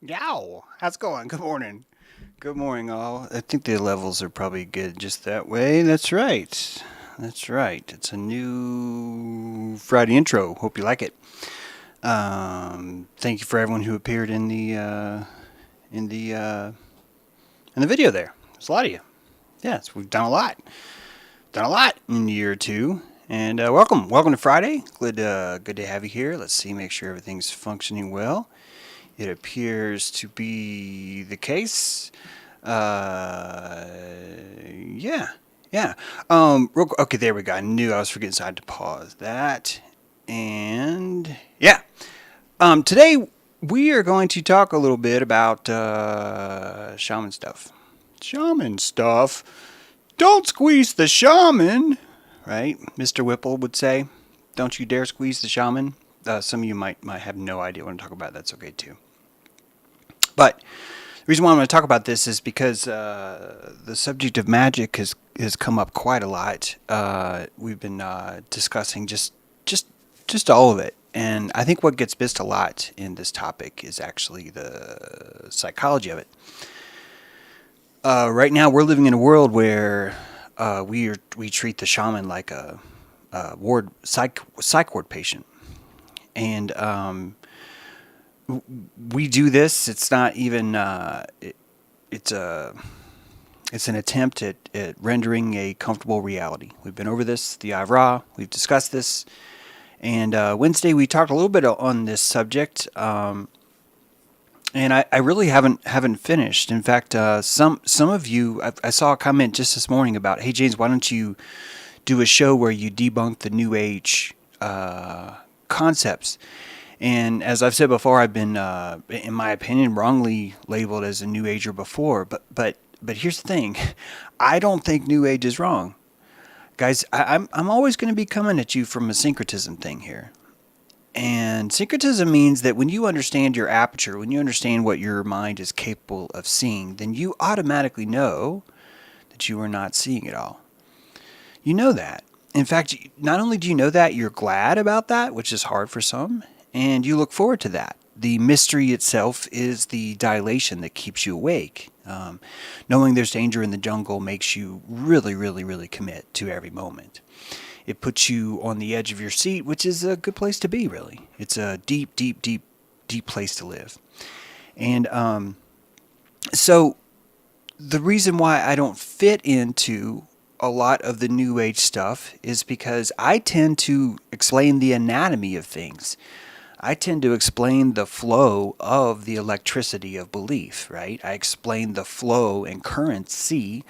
Yow! How's it going? Good morning. Good morning, all. I think the levels are probably good just that way. That's right. That's right. It's a new Friday intro. Hope you like it. Thank you for everyone who appeared in the uh, in the video there. There's a lot of you. Yes, we've done a lot. Done a lot in year two. And welcome to Friday. Good to have you here. Let's see, make sure everything's functioning well. It appears to be the case. Uh, yeah, yeah. Okay, there we go. I knew I was forgetting, so I had to pause that. And yeah, today we are going to talk a little bit about shaman stuff. Shaman stuff. Don't squeeze the shaman, right? Mr. Whipple would say. Don't you dare squeeze the shaman. Some of you might have no idea what I'm talking about. That's okay too. But the reason why I'm going to talk about this is because the subject of magic has come up quite a lot. We've been discussing just all of it, and I think what gets missed a lot in this topic is actually the psychology of it. Right now, we're living in a world where we treat the shaman like a psych ward patient, and we do this. It's not even. It's a. It's an attempt at rendering a comfortable reality. We've been over this, the Ivra. We've discussed this, and Wednesday we talked a little bit on this subject. And I really haven't finished. In fact, some of you, I saw a comment just this morning about, hey James, why don't you do a show where you debunk the New Age concepts? And as I've said before, I've been, in my opinion, wrongly labeled as a New Ager before. But here's the thing, I don't think New Age is wrong, guys. I'm always going to be coming at you from a syncretism thing here. And syncretism means that when you understand your aperture, when you understand what your mind is capable of seeing, then you automatically know that you are not seeing it all. You know that. In fact, not only do you know that, you're glad about that, which is hard for some, and you look forward to that. The mystery itself is the dilation that keeps you awake. Knowing there's danger in the jungle makes you really, really, really commit to every moment. It puts you on the edge of your seat, which is a good place to be, really. It's a deep, deep, deep, deep place to live. And so the reason why I don't fit into a lot of the New Age stuff is because I tend to explain the anatomy of things. I tend to explain the flow of the electricity of belief, right? I explain the flow and currency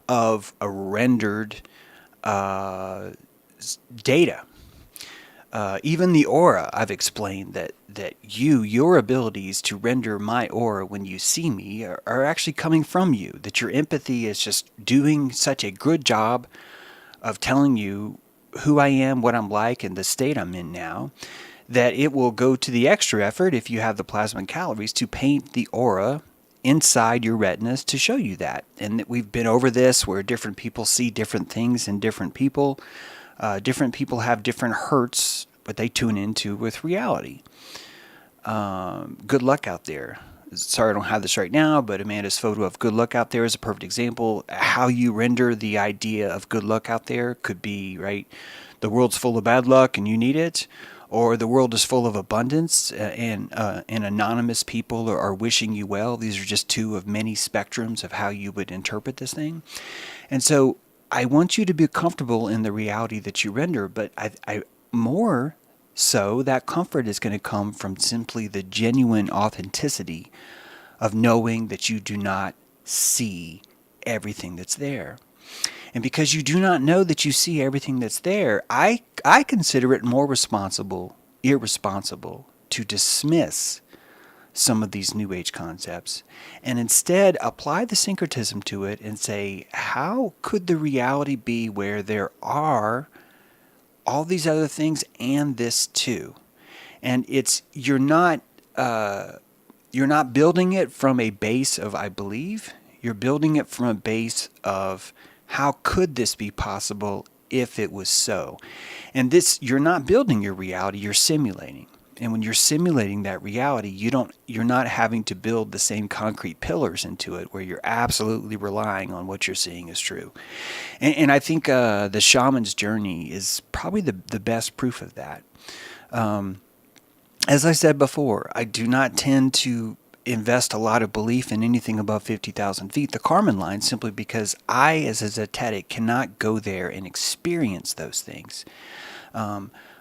of a rendered data. Even the aura, I've explained that your abilities to render my aura when you see me are actually coming from you, that your empathy is just doing such a good job of telling you who I am, what I'm like, and the state I'm in now, that it will go to the extra effort, if you have the plasma calories, to paint the aura inside your retinas to show you that. And we've been over this where different people see different things in different people. Different people have different hurts, but they tune into with reality. Good luck out there. Sorry, I don't have this right now, but Amanda's photo of good luck out there is a perfect example. How you render the idea of good luck out there could be, right, the world's full of bad luck and you need it, or the world is full of abundance and anonymous people are wishing you well. These are just two of many spectrums of how you would interpret this thing. And so I want you to be comfortable in the reality that you render, but I more so, that comfort is going to come from simply the genuine authenticity of knowing that you do not see everything that's there. And because you do not know that you see everything that's there, I consider it more irresponsible to dismiss some of these New Age concepts and instead apply the syncretism to it and say, how could the reality be where there are all these other things and this too? And you're not building it from a base of I believe. You're building it from a base of how could this be possible if it was so. And this, you're not building your reality, you're simulating. And when you're simulating that reality, you're not having to build the same concrete pillars into it where you're absolutely relying on what you're seeing is true. And I think the shaman's journey is probably the best proof of that. As I said before, I do not tend to invest a lot of belief in anything above 50,000 feet, the Kármán line, simply because I, as a zetetic, cannot go there and experience those things.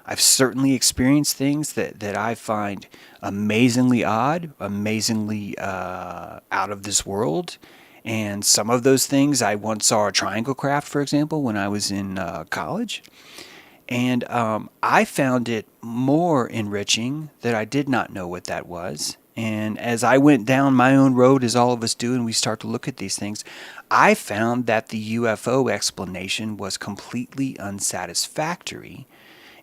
I've certainly experienced things that I find amazingly odd, amazingly out of this world. And some of those things, I once saw a triangle craft, for example, when I was in college. And I found it more enriching that I did not know what that was. And as I went down my own road, as all of us do, and we start to look at these things, I found that the UFO explanation was completely unsatisfactory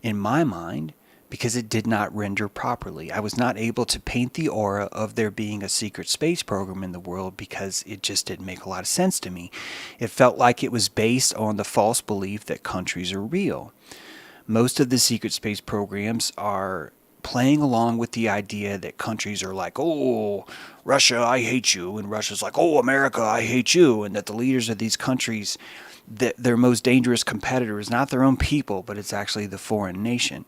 in my mind because it did not render properly. I was not able to paint the aura of there being a secret space program in the world because it just didn't make a lot of sense to me. It felt like it was based on the false belief that countries are real. Most of the secret space programs are playing along with the idea that countries are like, oh, Russia, I hate you, and Russia's like, oh, America, I hate you, and that the leaders of these countries, that their most dangerous competitor is not their own people, but it's actually the foreign nation.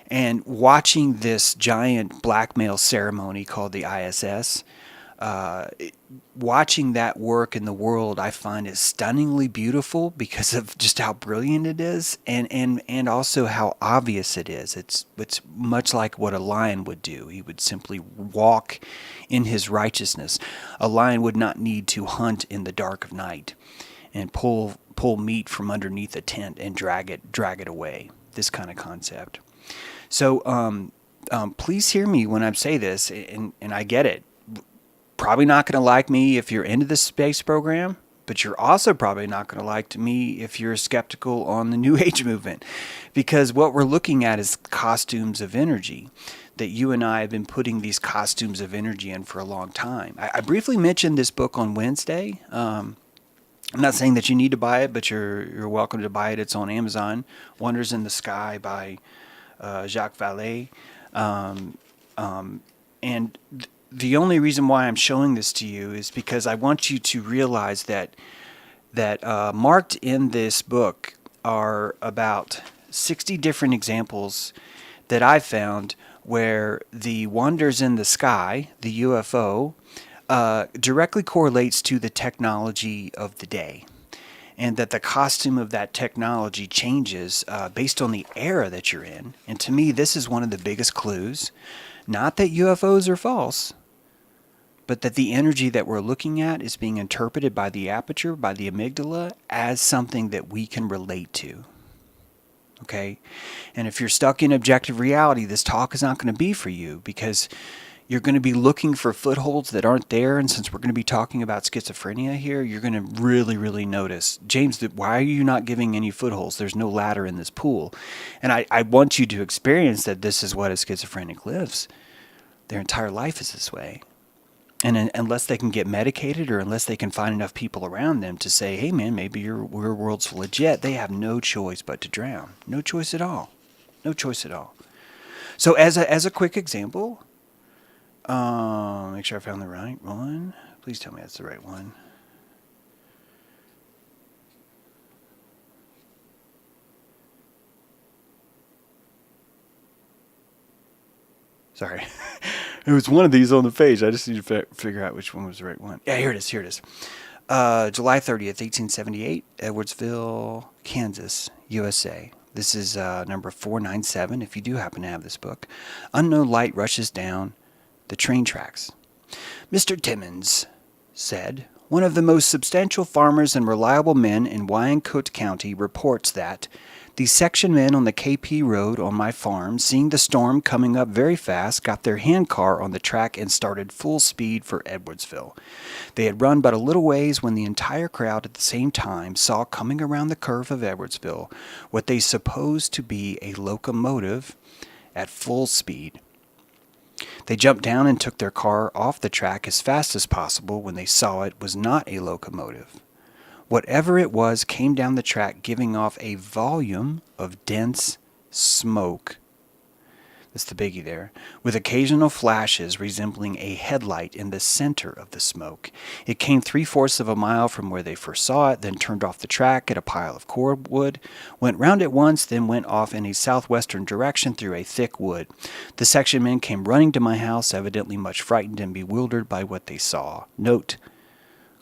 And watching this giant blackmail ceremony called the ISS, watching that work in the world, I find is stunningly beautiful because of just how brilliant it is, and also how obvious it is. It's much like what a lion would do. He would simply walk in his righteousness. A lion would not need to hunt in the dark of night and pull meat from underneath a tent and drag it away. This kind of concept. So please hear me when I say this, and I get it. Probably not going to like me if you're into the space program, but you're also probably not going to like me if you're skeptical on the New Age movement, because what we're looking at is costumes of energy, that you and I have been putting these costumes of energy in for a long time. I briefly mentioned this book on Wednesday. I'm not saying that you need to buy it, but you're welcome to buy it. It's on Amazon. Wonders in the Sky by Jacques Vallée. And the only reason why I'm showing this to you is because I want you to realize that marked in this book are about 60 different examples that I found where the wonders in the sky, the UFO, directly correlates to the technology of the day. And that the costume of that technology changes based on the era that you're in. And to me, this is one of the biggest clues. Not that UFOs are false, but that the energy that we're looking at is being interpreted by the aperture, by the amygdala, as something that we can relate to. Okay? And if you're stuck in objective reality, this talk is not going to be for you, because you're going to be looking for footholds that aren't there. And since we're going to be talking about schizophrenia here, you're going to really, really notice, James, why are you not giving any footholds? There's no ladder in this pool. And I want you to experience that this is what a schizophrenic lives. Their entire life is this way. And unless they can get medicated, or unless they can find enough people around them to say, hey man, maybe your world's legit, they have no choice but to drown. No choice at all. No choice at all. So as a quick example, make sure I found the right one. Please tell me that's the right one. Sorry. It was one of these on the page. I just need to figure out which one was the right one. Yeah, here it is. July 30th, 1878, Edwardsville, Kansas, USA. This is number 497, if you do happen to have this book. Unknown light rushes down the train tracks. Mr. Timmons said, one of the most substantial farmers and reliable men in Wyandotte County, reports that the section men on the KP road on my farm, seeing the storm coming up very fast, got their handcar on the track and started full speed for Edwardsville. They had run but a little ways when the entire crowd at the same time saw coming around the curve of Edwardsville what they supposed to be a locomotive at full speed. They jumped down and took their car off the track as fast as possible when they saw it was not a locomotive. Whatever it was came down the track, giving off a volume of dense smoke. That's the biggie there. With occasional flashes resembling a headlight in the center of the smoke. It came 3/4 of a mile from where they first saw it, then turned off the track at a pile of cordwood, went round it once, then went off in a southwestern direction through a thick wood. The section men came running to my house, evidently much frightened and bewildered by what they saw. Note: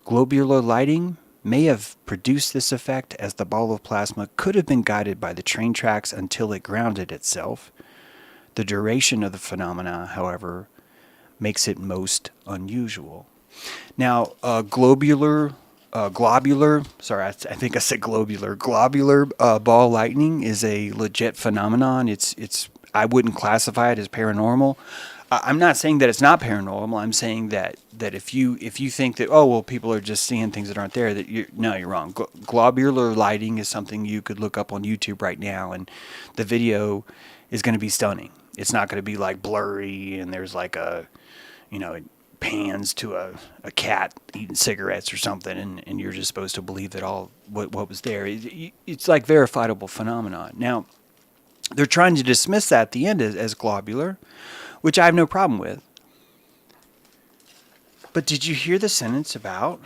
globular lighting may have produced this effect, as the ball of plasma could have been guided by the train tracks until it grounded itself. The duration of the phenomena, however, makes it most unusual. Now, globular, I think I said globular ball lightning is a legit phenomenon. I wouldn't classify it as paranormal. I'm not saying that it's not paranormal. I'm saying that if you think that, oh well, people are just seeing things that aren't there, that you're wrong. Globular lighting is something you could look up on YouTube right now, and the video is going to be stunning. It's not going to be like blurry and there's like it pans to a cat eating cigarettes or something, and you're just supposed to believe that all what was there. It's like verifiable phenomenon. Now, they're trying to dismiss that at the end as globular, which I have no problem with. But did you hear the sentence about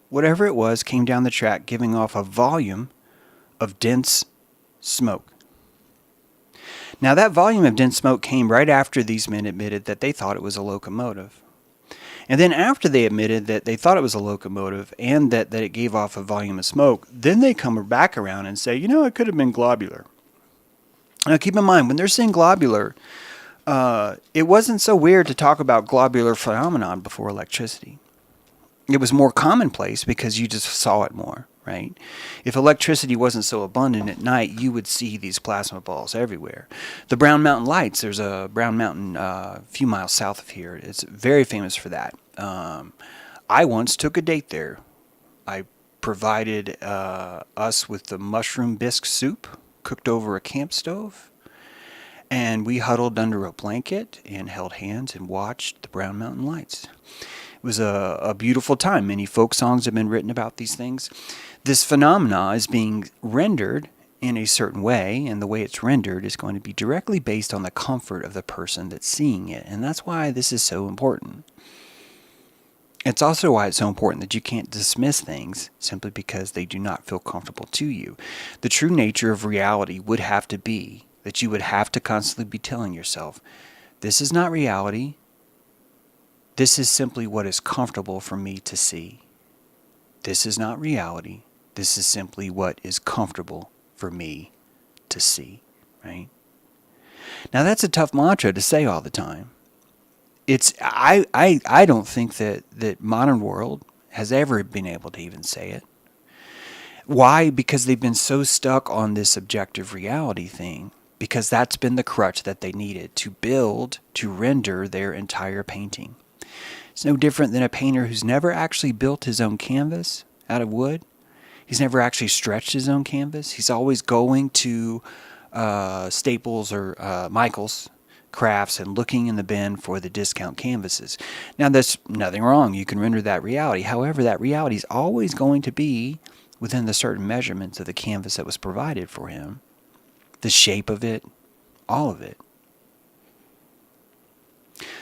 whatever it was came down the track giving off a volume of dense smoke? Now, that volume of dense smoke came right after these men admitted that they thought it was a locomotive. And then after they admitted that they thought it was a locomotive and that it gave off a volume of smoke, then they come back around and say, it could have been globular. Now, keep in mind, when they're saying globular, it wasn't so weird to talk about globular phenomenon before electricity. It was more commonplace because you just saw it more, right? If electricity wasn't so abundant at night, you would see these plasma balls everywhere. The Brown Mountain Lights, there's a Brown Mountain a few miles south of here. It's very famous for that. I once took a date there. I provided us with the mushroom bisque soup cooked over a camp stove, and we huddled under a blanket and held hands and watched the Brown Mountain Lights. It was a beautiful time. Many folk songs have been written about these things. This phenomena is being rendered in a certain way, and the way it's rendered is going to be directly based on the comfort of the person that's seeing it, and that's why this is so important. It's also why it's so important that you can't dismiss things simply because they do not feel comfortable to you. The true nature of reality would have to be that you would have to constantly be telling yourself, this is not reality. This is simply what is comfortable for me to see. This is not reality. This is simply what is comfortable for me to see, right? Now, that's a tough mantra to say all the time. I don't think that modern world has ever been able to even say it. Why? Because they've been so stuck on this objective reality thing, because that's been the crutch that they needed to render their entire painting. It's no different than a painter who's never actually built his own canvas out of wood. He's never actually stretched his own canvas. He's always going to Staples or Michael's Crafts and looking in the bin for the discount canvases. Now, there's nothing wrong. You can render that reality. However, that reality is always going to be within the certain measurements of the canvas that was provided for him. The shape of it, all of it.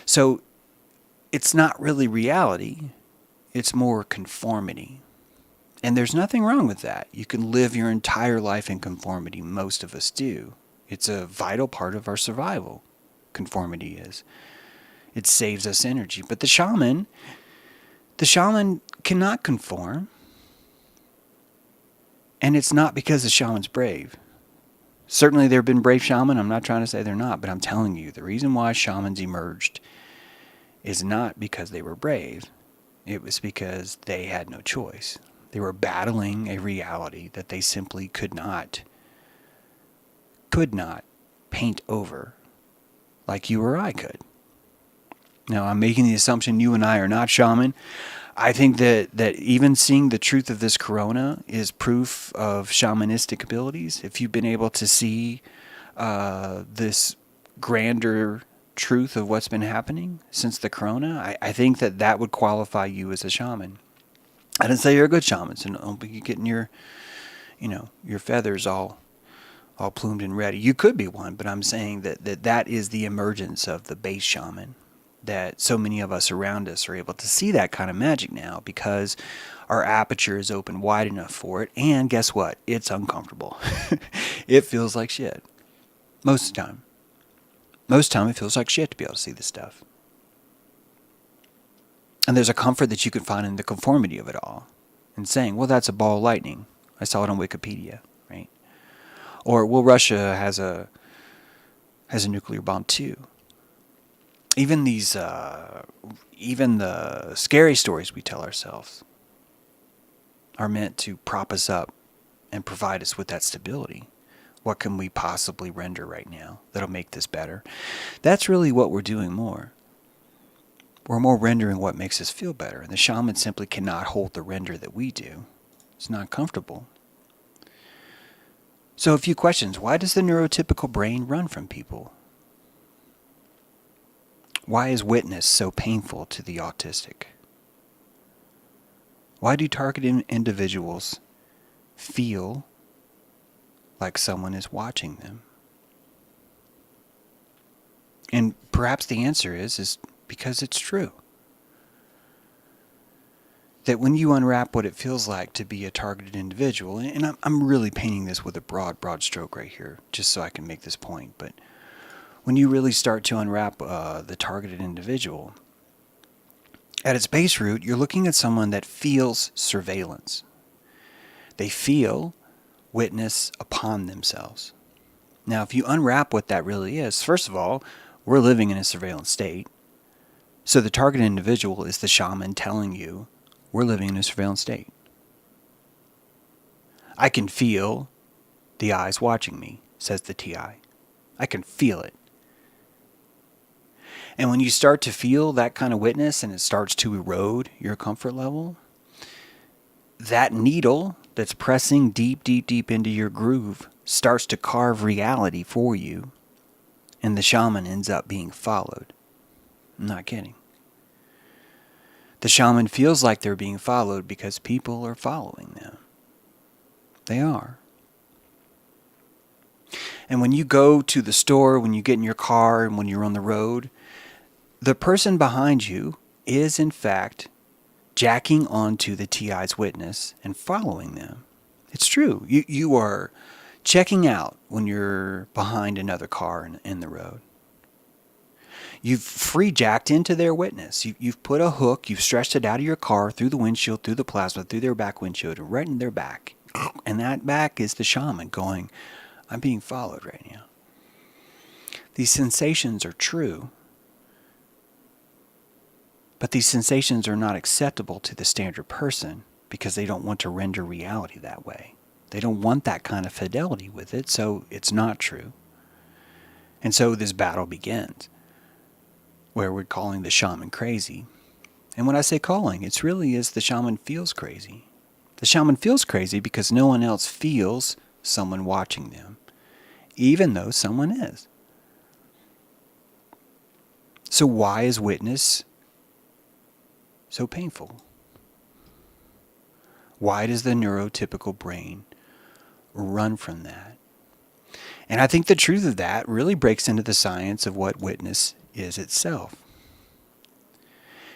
So, it's not really reality. It's more conformity. And there's nothing wrong with that. You can live your entire life in conformity. Most of us do. It's a vital part of our survival. Conformity is. It saves us energy. But the shaman cannot conform. And it's not because the shaman's brave. Certainly there have been brave shaman. I'm not trying to say they're not, but I'm telling you, the reason why shamans emerged is not because they were brave. It was because they had no choice. They were battling a reality that they simply could not paint over like you or I could. Now, I'm making the assumption you and I are not shaman. I think that even seeing the truth of this corona is proof of shamanistic abilities. If you've been able to see this grander truth of what's been happening since the corona, I think that would qualify you as a shaman. I didn't say you're a good shaman, so don't be getting your feathers all all plumed and ready. You could be one, but I'm saying that is the emergence of the base shaman, that so many of us around us are able to see that kind of magic now because our aperture is open wide enough for it, and guess what? It's uncomfortable. It feels like shit. Most of the time. Most of the time it feels like shit to be able to see this stuff. And there's a comfort that you can find in the conformity of it all. And saying, well, that's a ball of lightning. I saw it on Wikipedia, right? Or, well, Russia has a nuclear bomb too. Even even the scary stories we tell ourselves are meant to prop us up and provide us with that stability. What can we possibly render right now that'll make this better? That's really what we're doing more. We're more rendering what makes us feel better. And the shaman simply cannot hold the render that we do. It's not comfortable. So a few questions. Why does the neurotypical brain run from people? Why is witness so painful to the autistic? Why do targeted individuals feel like someone is watching them? And perhaps the answer is because it's true. That when you unwrap what it feels like to be a targeted individual, and I'm really painting this with a broad stroke right here, just so I can make this point, but when you really start to unwrap the targeted individual, at its base root, you're looking at someone that feels surveillance. They feel witness upon themselves. Now, if you unwrap what that really is, first of all, we're living in a surveillance state. So the targeted individual is the shaman telling you, we're living in a surveillance state. I can feel the eyes watching me, says the TI. I can feel it. And when you start to feel that kind of witness and it starts to erode your comfort level, that needle that's pressing deep into your groove starts to carve reality for you, and the shaman ends up being followed. I'm not kidding. The shaman feels like they're being followed because people are following them. They are. And when you go to the store, when you get in your car, and when you're on the road, the person behind you is, in fact, jacking onto the TI's witness and following them. It's true. You are checking out when you're behind another car in the road. You've free jacked into their witness. You've put a hook, you've stretched it out of your car, through the windshield, through the plasma, through their back windshield, and right in their back. And that back is the shaman going, I'm being followed right now. These sensations are true, but these sensations are not acceptable to the standard person because they don't want to render reality that way. They don't want that kind of fidelity with it, so it's not true. And so this battle begins, where we're calling the shaman crazy. And when I say calling, it's really is the shaman feels crazy. The shaman feels crazy because no one else feels someone watching them, even though someone is. So why is witness so painful? Why does the neurotypical brain run from that? And I think the truth of that really breaks into the science of what witness is itself.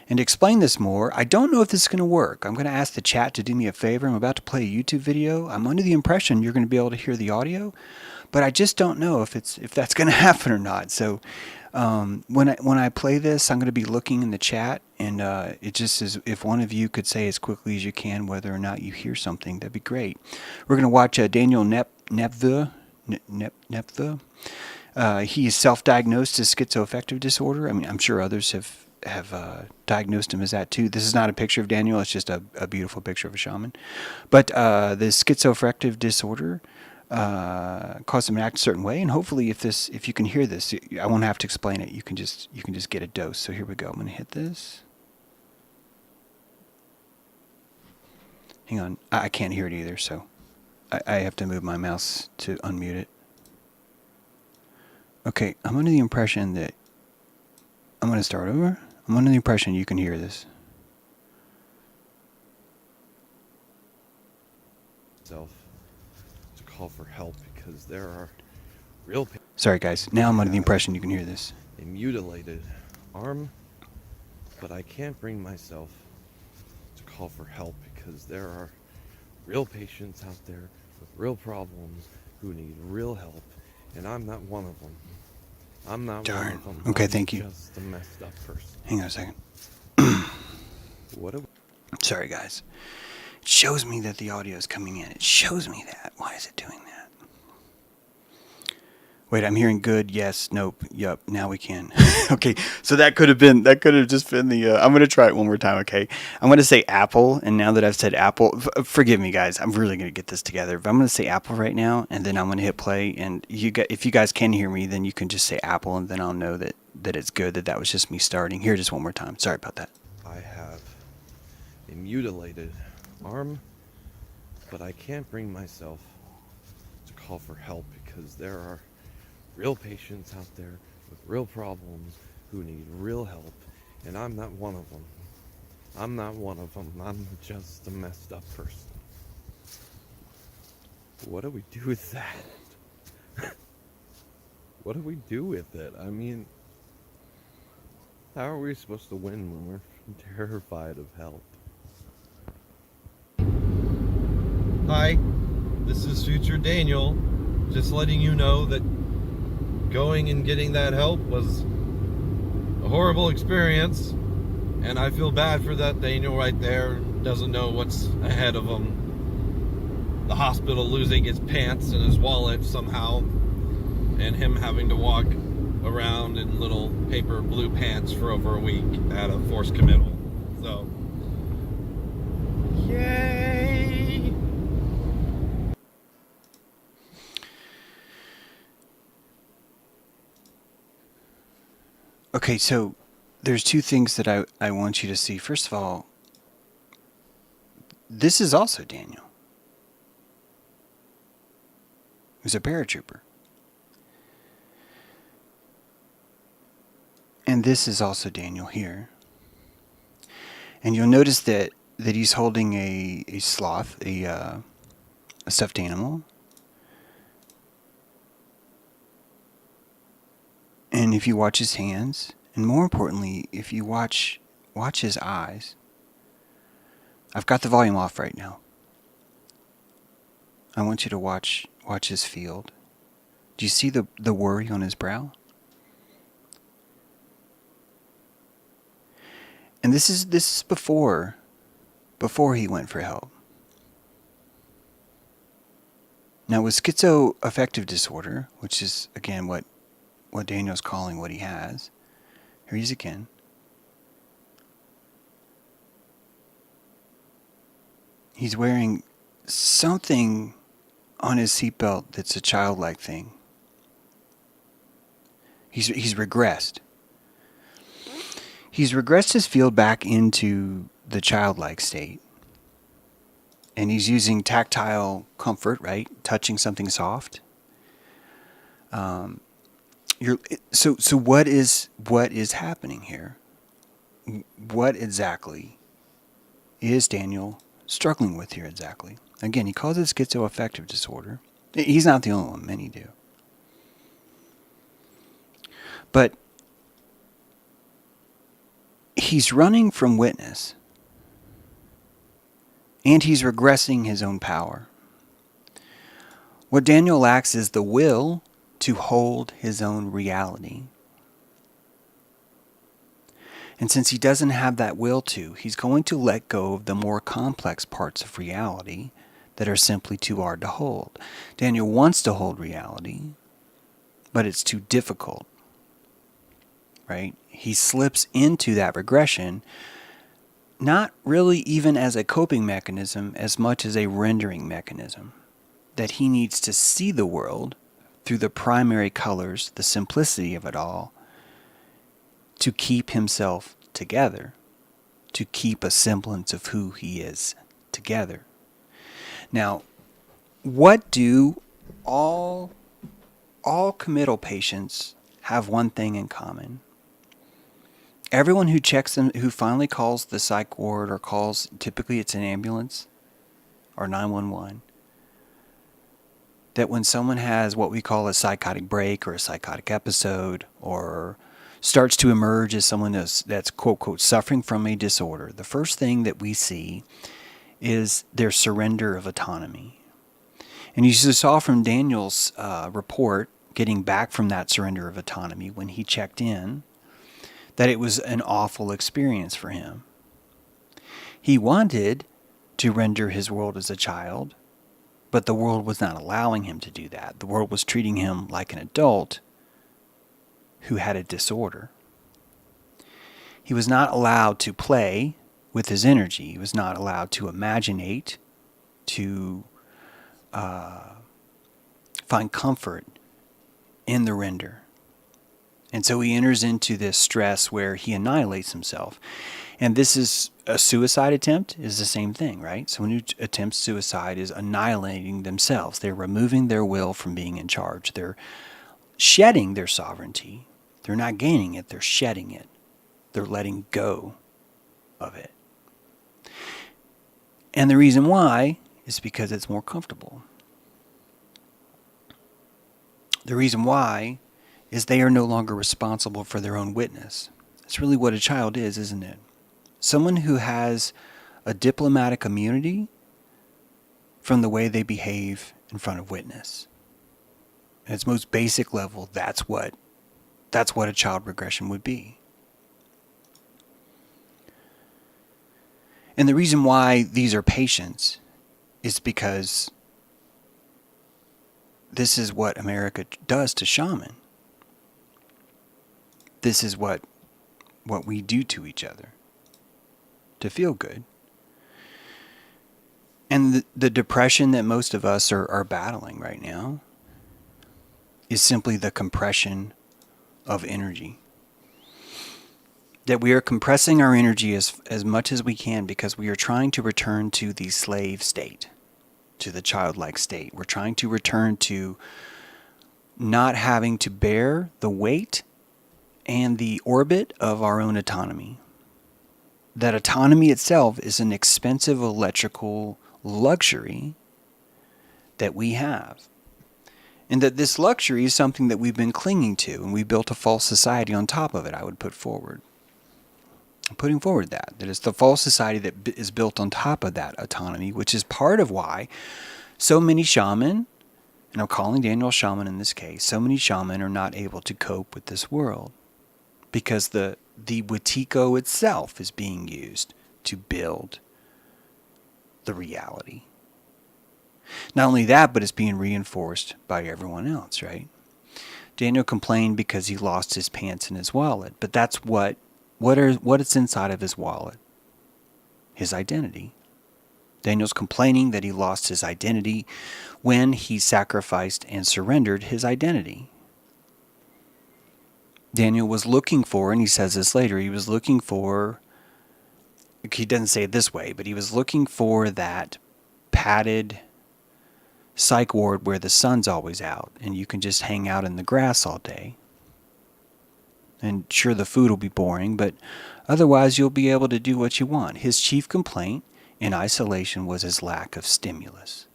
And to explain this more, I don't know if this is going to work. I'm going to ask the chat to do me a favor. I'm about to play a YouTube video. I'm under the impression you're going to be able to hear the audio, but I just don't know if that's going to happen or not. So when I play this, I'm going to be looking in the chat, and it just is, if one of you could say as quickly as you can whether or not you hear something, that'd be great. We're going to watch Daniel Nepthe. He is self-diagnosed as schizoaffective disorder. I mean, I'm sure others have diagnosed him as that too. This is not a picture of Daniel. It's just a beautiful picture of a shaman. But the schizoaffective disorder causes him to act a certain way. And hopefully, if you can hear this, I won't have to explain it. You can just get a dose. So here we go. I'm going to hit this. Hang on. I can't hear it either, so I have to move my mouse to unmute it. Okay, I'm under the impression that I'm going to start over. I'm under the impression you can hear this. To call for help because there are real Sorry, guys. Now I'm under the impression you can hear this. a mutilated arm, but I can't bring myself to call for help because there are real patients out there with real problems who need real help, and I'm not one of them. I'm not one Darn. of them. Okay, I'm thank you. just a messed up person. Hang on a second. What do Sorry, guys. It shows me that the audio is coming in. It shows me that. Why is it doing that? Wait, I'm hearing good. Yes. Nope. Yup. Now we can. Okay. So that could have just been the, I'm going to try it one more time. Okay. I'm going to say Apple. And now that I've said Apple, forgive me, guys. I'm really going to get this together. But I'm going to say Apple right now. And then I'm going to hit play. And if you guys can hear me, then you can just say Apple. And then I'll know that it's good, that was just me starting. Here, just one more time. Sorry about that. I have a mutilated arm, but I can't bring myself to call for help because there are real patients out there with real problems who need real help, and I'm not one of them. I'm not one of them. I'm just a messed up person. What do we do with that? What do we do with it? I mean, how are we supposed to win when we're terrified of help? Hi, this is Future Daniel. Just letting you know that going and getting that help was a horrible experience, and I feel bad for that Daniel right there. Doesn't know what's ahead of him. The hospital losing his pants and his wallet somehow, and him having to walk around in little paper blue pants for over a week at a forced committal. So, yay! Okay, so there's two things that I want you to see. First of all, this is also Daniel, who's a paratrooper. And this is also Daniel here. And you'll notice that he's holding a sloth, a stuffed animal. And if you watch his hands, and more importantly, if you watch his eyes, I've got the volume off right now. I want you to watch his field. Do you see the worry on his brow? And this is before he went for help. Now with schizoaffective disorder, which is again what Daniel's calling what he has, here he is again. He's wearing something on his seatbelt that's a childlike thing. He's regressed. He's regressed his field back into the childlike state. And he's using tactile comfort, right? Touching something soft. So what is happening here? What exactly is Daniel struggling with here exactly? Again, he calls it schizoaffective disorder. He's not the only one, many do. But he's running from witness, and he's regressing his own power. What Daniel lacks is the will to hold his own reality. And since he doesn't have that will to, he's going to let go of the more complex parts of reality that are simply too hard to hold. Daniel wants to hold reality, but it's too difficult. Right? He slips into that regression, not really even as a coping mechanism as much as a rendering mechanism. That he needs to see the world through the primary colors, the simplicity of it all, to keep himself together, to keep a semblance of who he is together. Now, what do all committal patients have one thing in common? Everyone who checks them, who finally calls the psych ward or calls, typically it's an ambulance or 911, that when someone has what we call a psychotic break or a psychotic episode, or starts to emerge as someone that's quote, quote, suffering from a disorder, the first thing that we see is their surrender of autonomy. And you saw from Daniel's report, getting back from that surrender of autonomy when he checked in, that it was an awful experience for him. He wanted to render his world as a child, but the world was not allowing him to do that. The world was treating him like an adult who had a disorder. He was not allowed to play with his energy. He was not allowed to imaginate, to find comfort in the render. And so he enters into this stress where he annihilates himself. And this is a suicide attempt is the same thing, right? Someone who attempts suicide is annihilating themselves. They're removing their will from being in charge. They're shedding their sovereignty. They're not gaining it, they're shedding it. They're letting go of it. And the reason why is because it's more comfortable. The reason why is they are no longer responsible for their own witness. That's really what a child is, isn't it? Someone who has a diplomatic immunity from the way they behave in front of witness. At its most basic level, that's what a child regression would be. And the reason why these are patients is because this is what America does to shaman. This is what we do to each other to feel good. And the depression that most of us are battling right now is simply the compression of energy. That we are compressing our energy as much as we can because we are trying to return to the slave state, to the childlike state. We're trying to return to not having to bear the weight and the orbit of our own autonomy. That autonomy itself is an expensive electrical luxury that we have. And that this luxury is something that we've been clinging to, and we built a false society on top of it, I would put forward. I'm putting forward that it's the false society that is built on top of that autonomy, which is part of why so many shaman, and I'm calling Daniel a shaman in this case, so many shaman are not able to cope with this world. Because the Wetiko itself is being used to build the reality. Not only that, but it's being reinforced by everyone else, right? Daniel complained because he lost his pants and his wallet, but that's what is inside of his wallet? His identity. Daniel's complaining that he lost his identity when he sacrificed and surrendered his identity. Daniel was looking for, and he says this later, he doesn't say it this way, but he was looking for that padded psych ward where the sun's always out and you can just hang out in the grass all day. And sure, the food will be boring, but otherwise you'll be able to do what you want. His chief complaint in isolation was his lack of stimulus.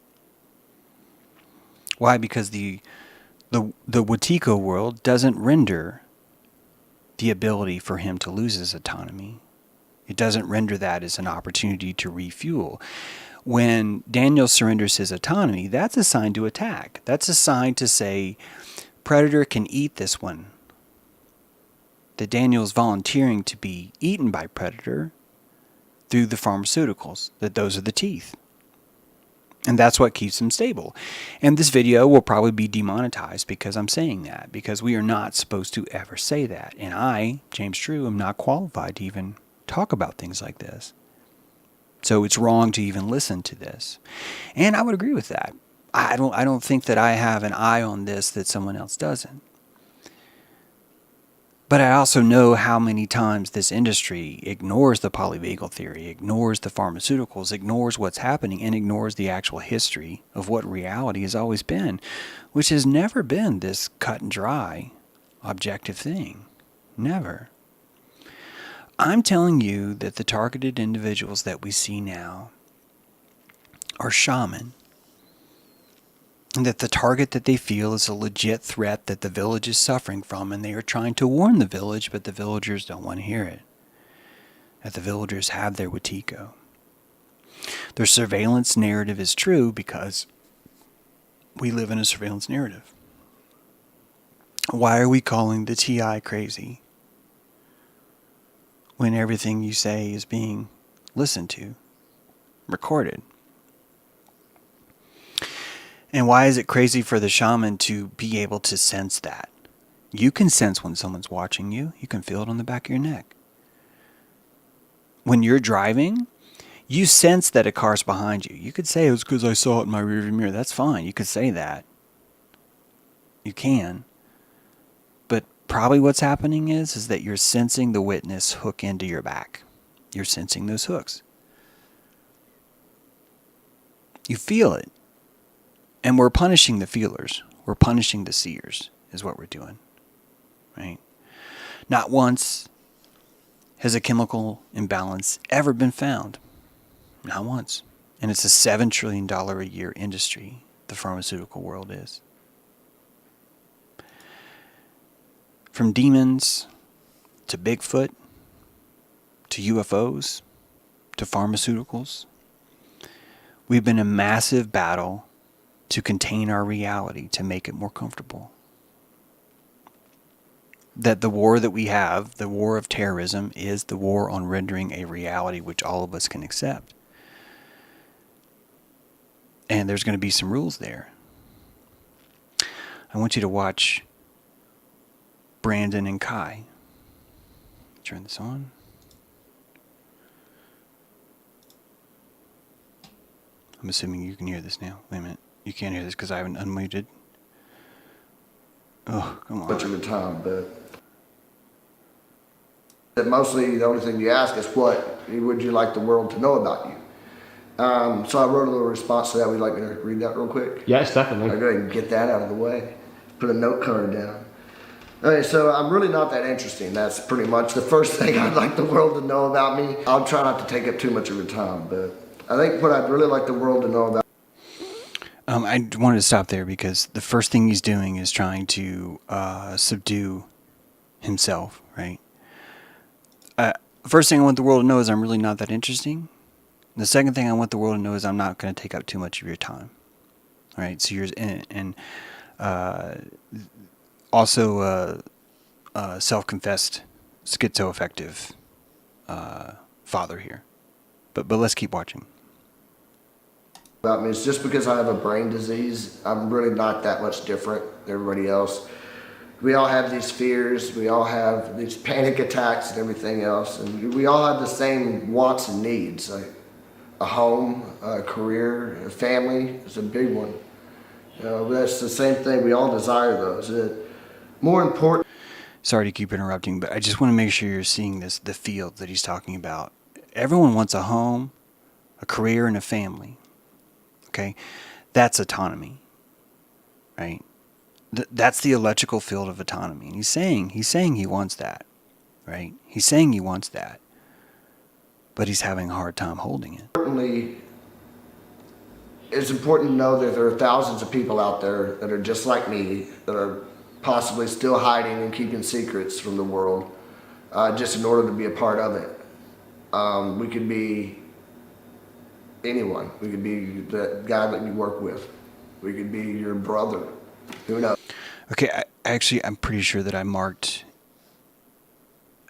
Why? Because the Wetiko world doesn't render the ability for him to lose his autonomy. It doesn't render that as an opportunity to refuel. When Daniel surrenders his autonomy, that's a sign to attack. That's a sign to say, predator can eat this one. That Daniel's volunteering to be eaten by predator through the pharmaceuticals, that those are the teeth. And that's what keeps him stable. And this video will probably be demonetized because I'm saying that, because we are not supposed to ever say that. And I, James True, am not qualified to even talk about things like this. So it's wrong to even listen to this. And I would agree with that. I don't think that I have an eye on this that someone else doesn't. But I also know how many times this industry ignores the polyvagal theory, ignores the pharmaceuticals, ignores what's happening, and ignores the actual history of what reality has always been, which has never been this cut and dry, objective thing. Never. I'm telling you that the targeted individuals that we see now are shaman. And that the target that they feel is a legit threat that the village is suffering from, and they are trying to warn the village, but the villagers don't want to hear it. That the villagers have their Wetiko. Their surveillance narrative is true because we live in a surveillance narrative. Why are we calling the TI crazy when everything you say is being listened to, recorded? And why is it crazy for the shaman to be able to sense that? You can sense when someone's watching you. You can feel it on the back of your neck. When you're driving, you sense that a car's behind you. You could say it was because I saw it in my rearview mirror. That's fine. You could say that. You can. But probably what's happening is that you're sensing the witness hook into your back. You're sensing those hooks. You feel it. And we're punishing the feelers. We're punishing the seers, is what we're doing. Right? Not once has a chemical imbalance ever been found. Not once. And it's a $7 trillion a year industry, the pharmaceutical world is. From demons, to Bigfoot, to UFOs, to pharmaceuticals, we've been in a massive battle to contain our reality, to make it more comfortable. That the war that we have, the war of terrorism, is the war on rendering a reality which all of us can accept. And there's going to be some rules there. I want you to watch Brandon and Kai. Turn this on. I'm assuming you can hear this now. Wait a minute. You can't hear this because I haven't unmuted. Oh, come on. Much of the time, but mostly the only thing you ask is what would you like the world to know about you? So I wrote a little response to that. Would you like me to read that real quick? Yes, definitely. I'll go ahead and get that out of the way. Put a note card down. Okay, so I'm really not that interesting. That's pretty much the first thing I'd like the world to know about me. I'll try not to take up too much of your time, but I think what I'd really like the world to know about. I wanted to stop there because the first thing he's doing is trying to subdue himself, right? First thing I want the world to know is I'm really not that interesting. The second thing I want the world to know is I'm not going to take up too much of your time. All right, so you're also self-confessed schizoaffective father here. But let's keep watching. About me, it's just because I have a brain disease. I'm really not that much different than everybody else. We all have these fears. We all have these panic attacks and everything else, and we all have the same wants and needs, like a home, a career, a family is a big one. That's the same thing. We all desire those. More important. Sorry to keep interrupting, but I just want to make sure you're seeing this, the field that he's talking about. Everyone wants a home, a career, and a family. Okay? That's autonomy. Right? That's the electrical field of autonomy. And he's saying he wants that. Right? He's saying he wants that. But he's having a hard time holding it. Importantly, it's important to know that there are thousands of people out there that are just like me, that are possibly still hiding and keeping secrets from the world, just in order to be a part of it. We could be anyone. We could be the guy that you work with. We could be your brother. Who knows? Okay, I'm pretty sure that I marked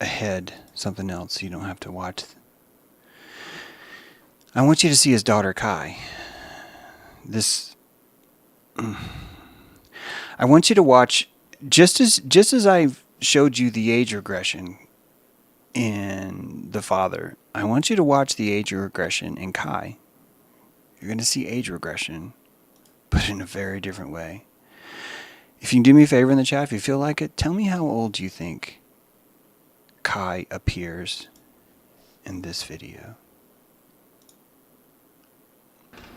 ahead something else so you don't have to watch. I want you to see his daughter Kai. I want you to watch, just as I showed you the age regression in the father, I want you to watch the age regression in Kai. You're going to see age regression, but in a very different way. If you can do me a favor in the chat, if you feel like it, tell me how old you think Kai appears in this video.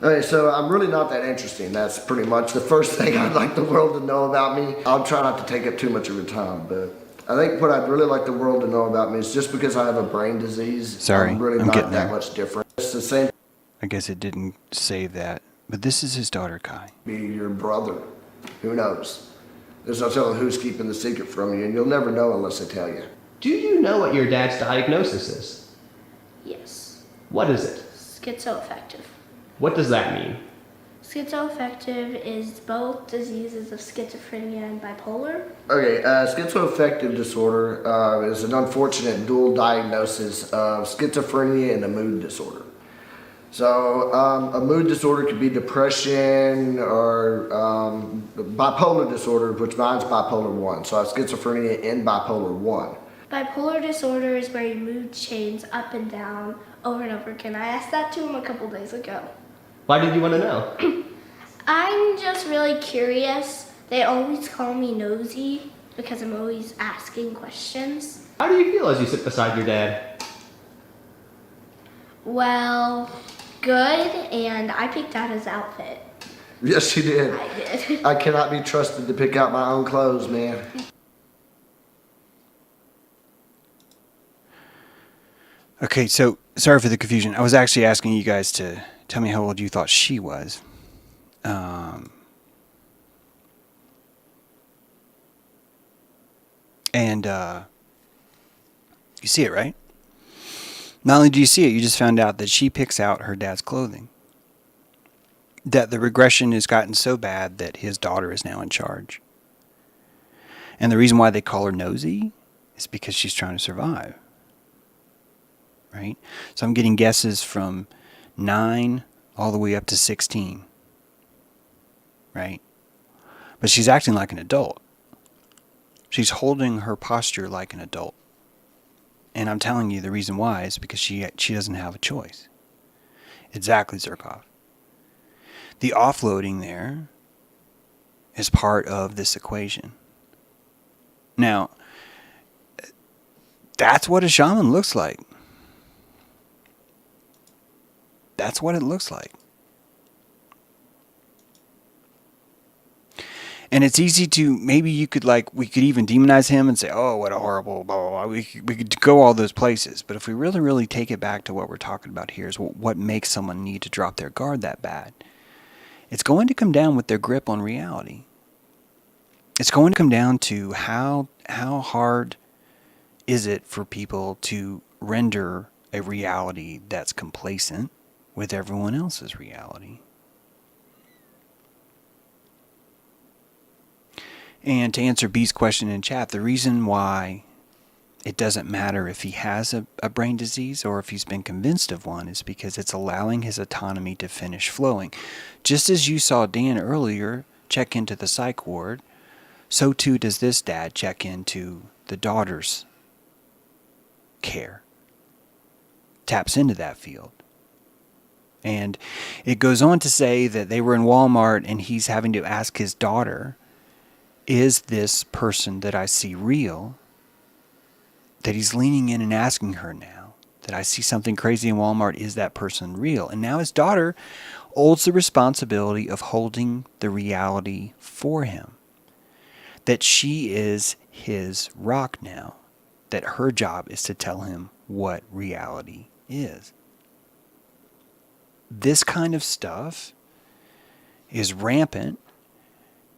Okay, so I'm really not that interesting. That's pretty much the first thing I'd like the world to know about me. I'll try not to take up too much of your time, but I think what I'd really like the world to know about me is just because I have a brain disease. Sorry, I'm really I'm not getting that there. much different. It's the same. I guess it didn't save that. But this is his daughter, Kai. Be your brother. Who knows? There's no telling who's keeping the secret from you, and you'll never know unless they tell you. Do you know what your dad's diagnosis is? Yes. What is it? Schizoaffective. What does that mean? Schizoaffective is both diseases of schizophrenia and bipolar. Okay, schizoaffective disorder is an unfortunate dual diagnosis of schizophrenia and a mood disorder. So a mood disorder could be depression or bipolar disorder, which mine's bipolar 1. So I have schizophrenia and bipolar 1. Bipolar disorder is where your mood changes up and down over and over again. I asked that to him a couple days ago. Why did you want to know? I'm just really curious. They always call me nosy because I'm always asking questions. How do you feel as you sit beside your dad? Well, good, and I picked out his outfit. Yes, you did. I did. I cannot be trusted to pick out my own clothes, man. Okay, so sorry for the confusion. I was actually asking you guys to tell me how old you thought she was. And you see it, right? Not only do you see it, you just found out that she picks out her dad's clothing. That the regression has gotten so bad that his daughter is now in charge. And the reason why they call her nosy is because she's trying to survive. Right? So I'm getting guesses from 9 all the way up to 16. Right? But she's acting like an adult. She's holding her posture like an adult. And I'm telling you the reason why is because she doesn't have a choice. Exactly, Zirkov. The offloading there is part of this equation. Now, that's what a shaman looks like. That's what it looks like. And it's easy to, maybe you could we could even demonize him and say, oh, what a horrible, blah, blah, blah. We could go all those places. But if we really, really take it back to what we're talking about here is what makes someone need to drop their guard that bad. It's going to come down with their grip on reality. It's going to come down to how hard is it for people to render a reality that's complacent with everyone else's reality. And to answer B's question in chat, the reason why it doesn't matter if he has a brain disease or if he's been convinced of one is because it's allowing his autonomy to finish flowing. Just as you saw Dan earlier check into the psych ward, so too does this dad check into the daughter's care. Taps into that field. And it goes on to say that they were in Walmart and he's having to ask his daughter, is this person that I see real? That he's leaning in and asking her now, that I see something crazy in Walmart, is that person real? And now his daughter holds the responsibility of holding the reality for him. That she is his rock now. That her job is to tell him what reality is. This kind of stuff is rampant.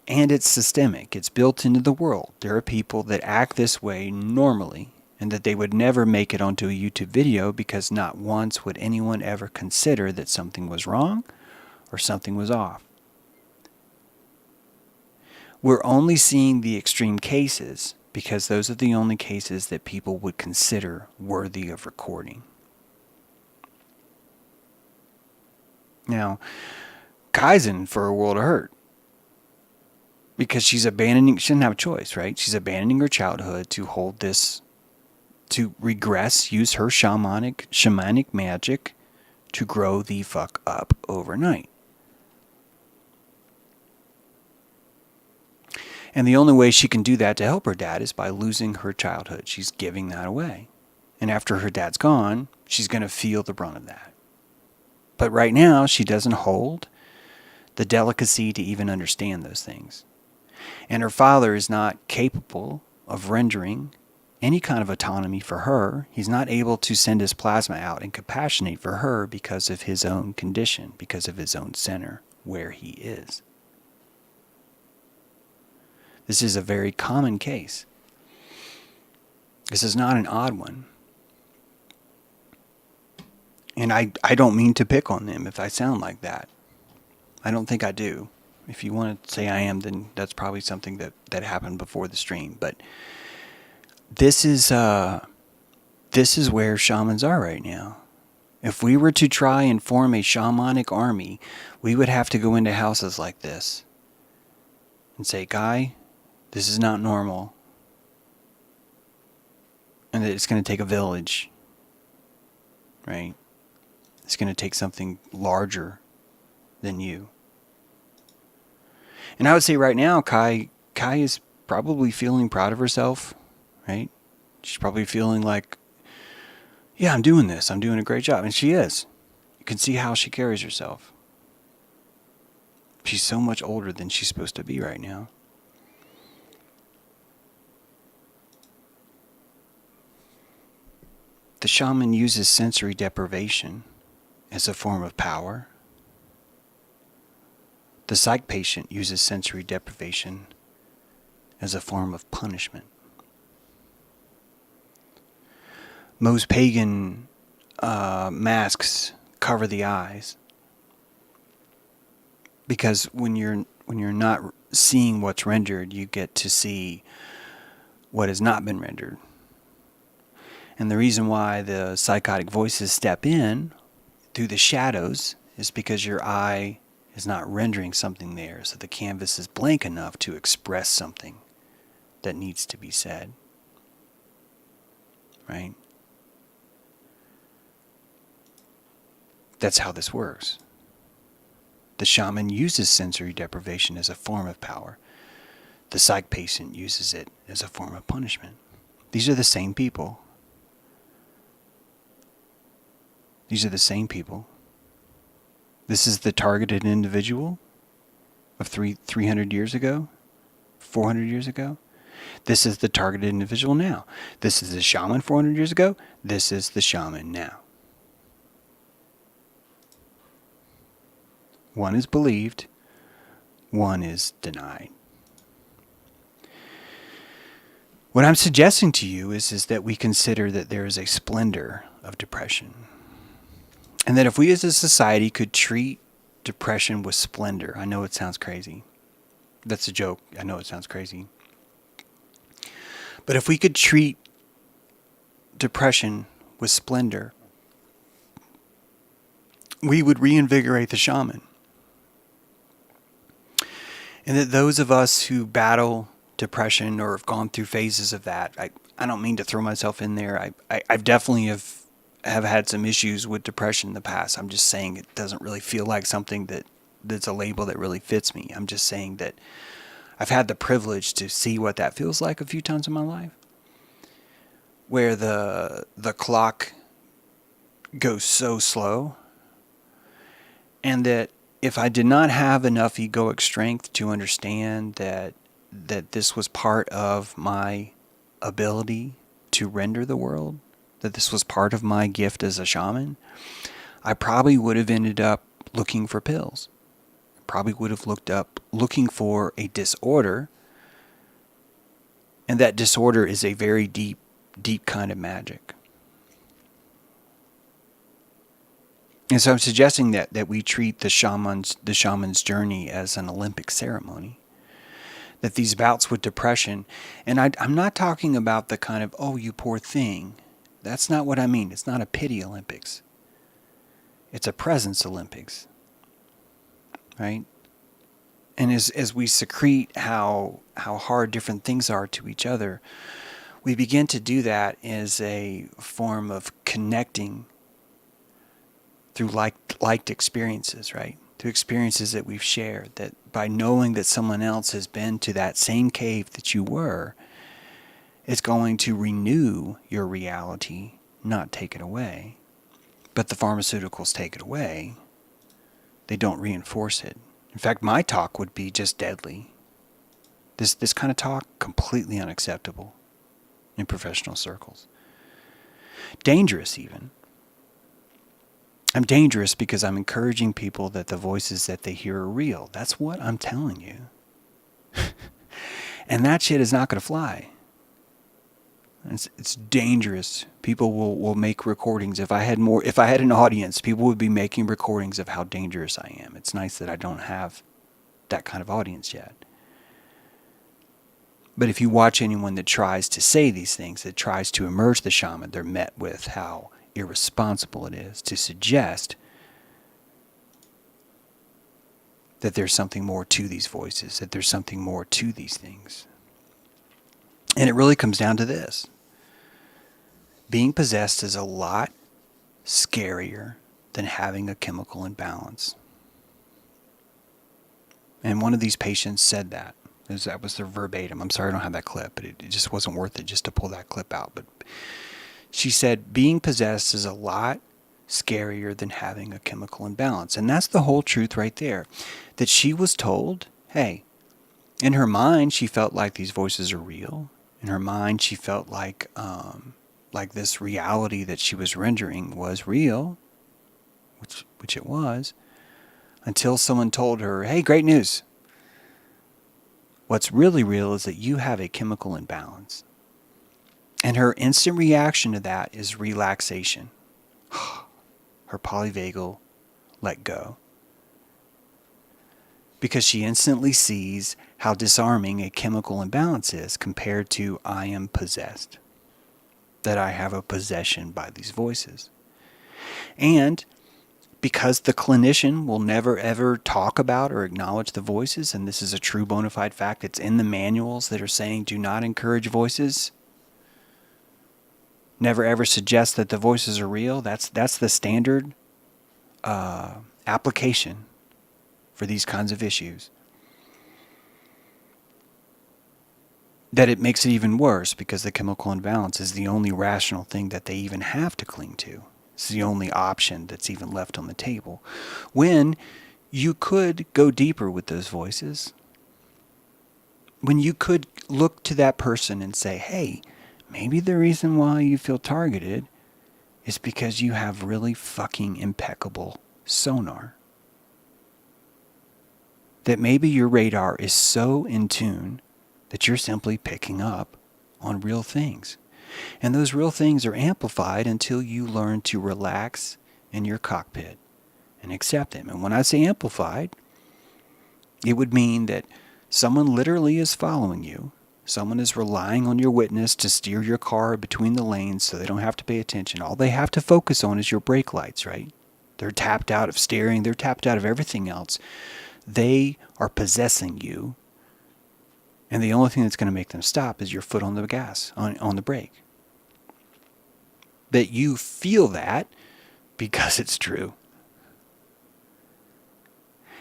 And it's systemic. It's built into the world. There are people that act this way normally and that they would never make it onto a YouTube video because not once would anyone ever consider that something was wrong or something was off. We're only seeing the extreme cases because those are the only cases that people would consider worthy of recording. Now, Kai's in for a world of hurt. Because she doesn't have a choice, right? She's abandoning her childhood to hold this, to regress, use her shamanic magic to grow the fuck up overnight. And the only way she can do that to help her dad is by losing her childhood. She's giving that away. And after her dad's gone, she's going to feel the brunt of that. But right now, she doesn't hold the delicacy to even understand those things. And her father is not capable of rendering any kind of autonomy for her. He's not able to send his plasma out and compassionate for her because of his own condition, because of his own center where he is. This is a very common case. This is not an odd one. And I don't mean to pick on them if I sound like that. I don't think I do. If you want to say I am, then that's probably something that happened before the stream. But this is where shamans are right now. If we were to try and form a shamanic army, we would have to go into houses like this and say, Guy, this is not normal. And that it's going to take a village, right? It's going to take something larger than you. And I would say right now, Kai is probably feeling proud of herself, right? She's probably feeling like, yeah, I'm doing this. I'm doing a great job. And she is. You can see how she carries herself. She's so much older than she's supposed to be right now. The shaman uses sensory deprivation as a form of power. The psych patient uses sensory deprivation as a form of punishment. Most pagan masks cover the eyes because when you're not seeing what's rendered, you get to see what has not been rendered. And the reason why the psychotic voices step in through the shadows is because your eye is not rendering something there, so the canvas is blank enough to express something that needs to be said. Right? That's how this works. The shaman uses sensory deprivation as a form of power. The psych patient uses it as a form of punishment. These are the same people. These are the same people. This is the targeted individual of 300 years ago, 400 years ago. This is the targeted individual now. This is the shaman 400 years ago. This is the shaman now. One is believed, one is denied. What I'm suggesting to you is that we consider that there is a splendor of depression. And that if we as a society could treat depression with splendor, I know it sounds crazy. That's a joke. I know it sounds crazy. But if we could treat depression with splendor, we would reinvigorate the shaman. And that those of us who battle depression or have gone through phases of that, I don't mean to throw myself in there. I've definitely have had some issues with depression in the past. I'm just saying it doesn't really feel like something that's a label that really fits me. I'm just saying that I've had the privilege to see what that feels like a few times in my life, where the clock goes so slow, and that if I did not have enough egoic strength to understand that this was part of my ability to render the world, that this was part of my gift as a shaman, I probably would have ended up looking for pills. I probably would have looking for a disorder, and that disorder is a very deep, deep kind of magic. And so I'm suggesting that we treat the shaman's journey as an Olympic ceremony. That these bouts with depression, and I'm not talking about the kind of, oh, you poor thing. That's not what I mean. It's not a pity Olympics. It's a presence Olympics. Right? And as we secrete how hard different things are to each other, we begin to do that as a form of connecting through liked experiences, right? Through experiences that we've shared, that by knowing that someone else has been to that same cave that you were, it's going to renew your reality, not take it away. But the pharmaceuticals take it away. They don't reinforce it. In fact, my talk would be just deadly. This kind of talk, completely unacceptable in professional circles. Dangerous even. I'm dangerous because I'm encouraging people that the voices that they hear are real. That's what I'm telling you. And that shit is not going to fly. It's dangerous. People will make recordings. If I had an audience, people would be making recordings of how dangerous I am. It's nice that I don't have that kind of audience yet. But if you watch anyone that tries to say these things, that tries to emerge the shaman, they're met with how irresponsible it is to suggest that there's something more to these voices, that there's something more to these things. And it really comes down to this. Being possessed is a lot scarier than having a chemical imbalance. And one of these patients said that. That was their verbatim. I'm sorry I don't have that clip, but it just wasn't worth it just to pull that clip out. But she said, being possessed is a lot scarier than having a chemical imbalance. And that's the whole truth right there. That she was told, hey, in her mind, she felt like these voices are real. In her mind, she felt like this reality that she was rendering was real, which it was, until someone told her, hey, great news. What's really real is that you have a chemical imbalance. And her instant reaction to that is relaxation. Her polyvagal let go. Because she instantly sees how disarming a chemical imbalance is compared to I am possessed. That I have a possession by these voices. And because the clinician will never ever talk about or acknowledge the voices, and this is a true bona fide fact, it's in the manuals that are saying do not encourage voices. Never ever suggest that the voices are real. That's the standard application for these kinds of issues. That it makes it even worse because the chemical imbalance is the only rational thing that they even have to cling to. It's the only option that's even left on the table. When you could go deeper with those voices, when you could look to that person and say, hey, maybe the reason why you feel targeted is because you have really fucking impeccable sonar. That maybe your radar is so in tune that you're simply picking up on real things. And those real things are amplified until you learn to relax in your cockpit and accept them. And when I say amplified, it would mean that someone literally is following you. Someone is relying on your witness to steer your car between the lanes so they don't have to pay attention. All they have to focus on is your brake lights, right? They're tapped out of steering. They're tapped out of everything else. They are possessing you. And the only thing that's going to make them stop is your foot on the gas, on the brake. That you feel that because it's true.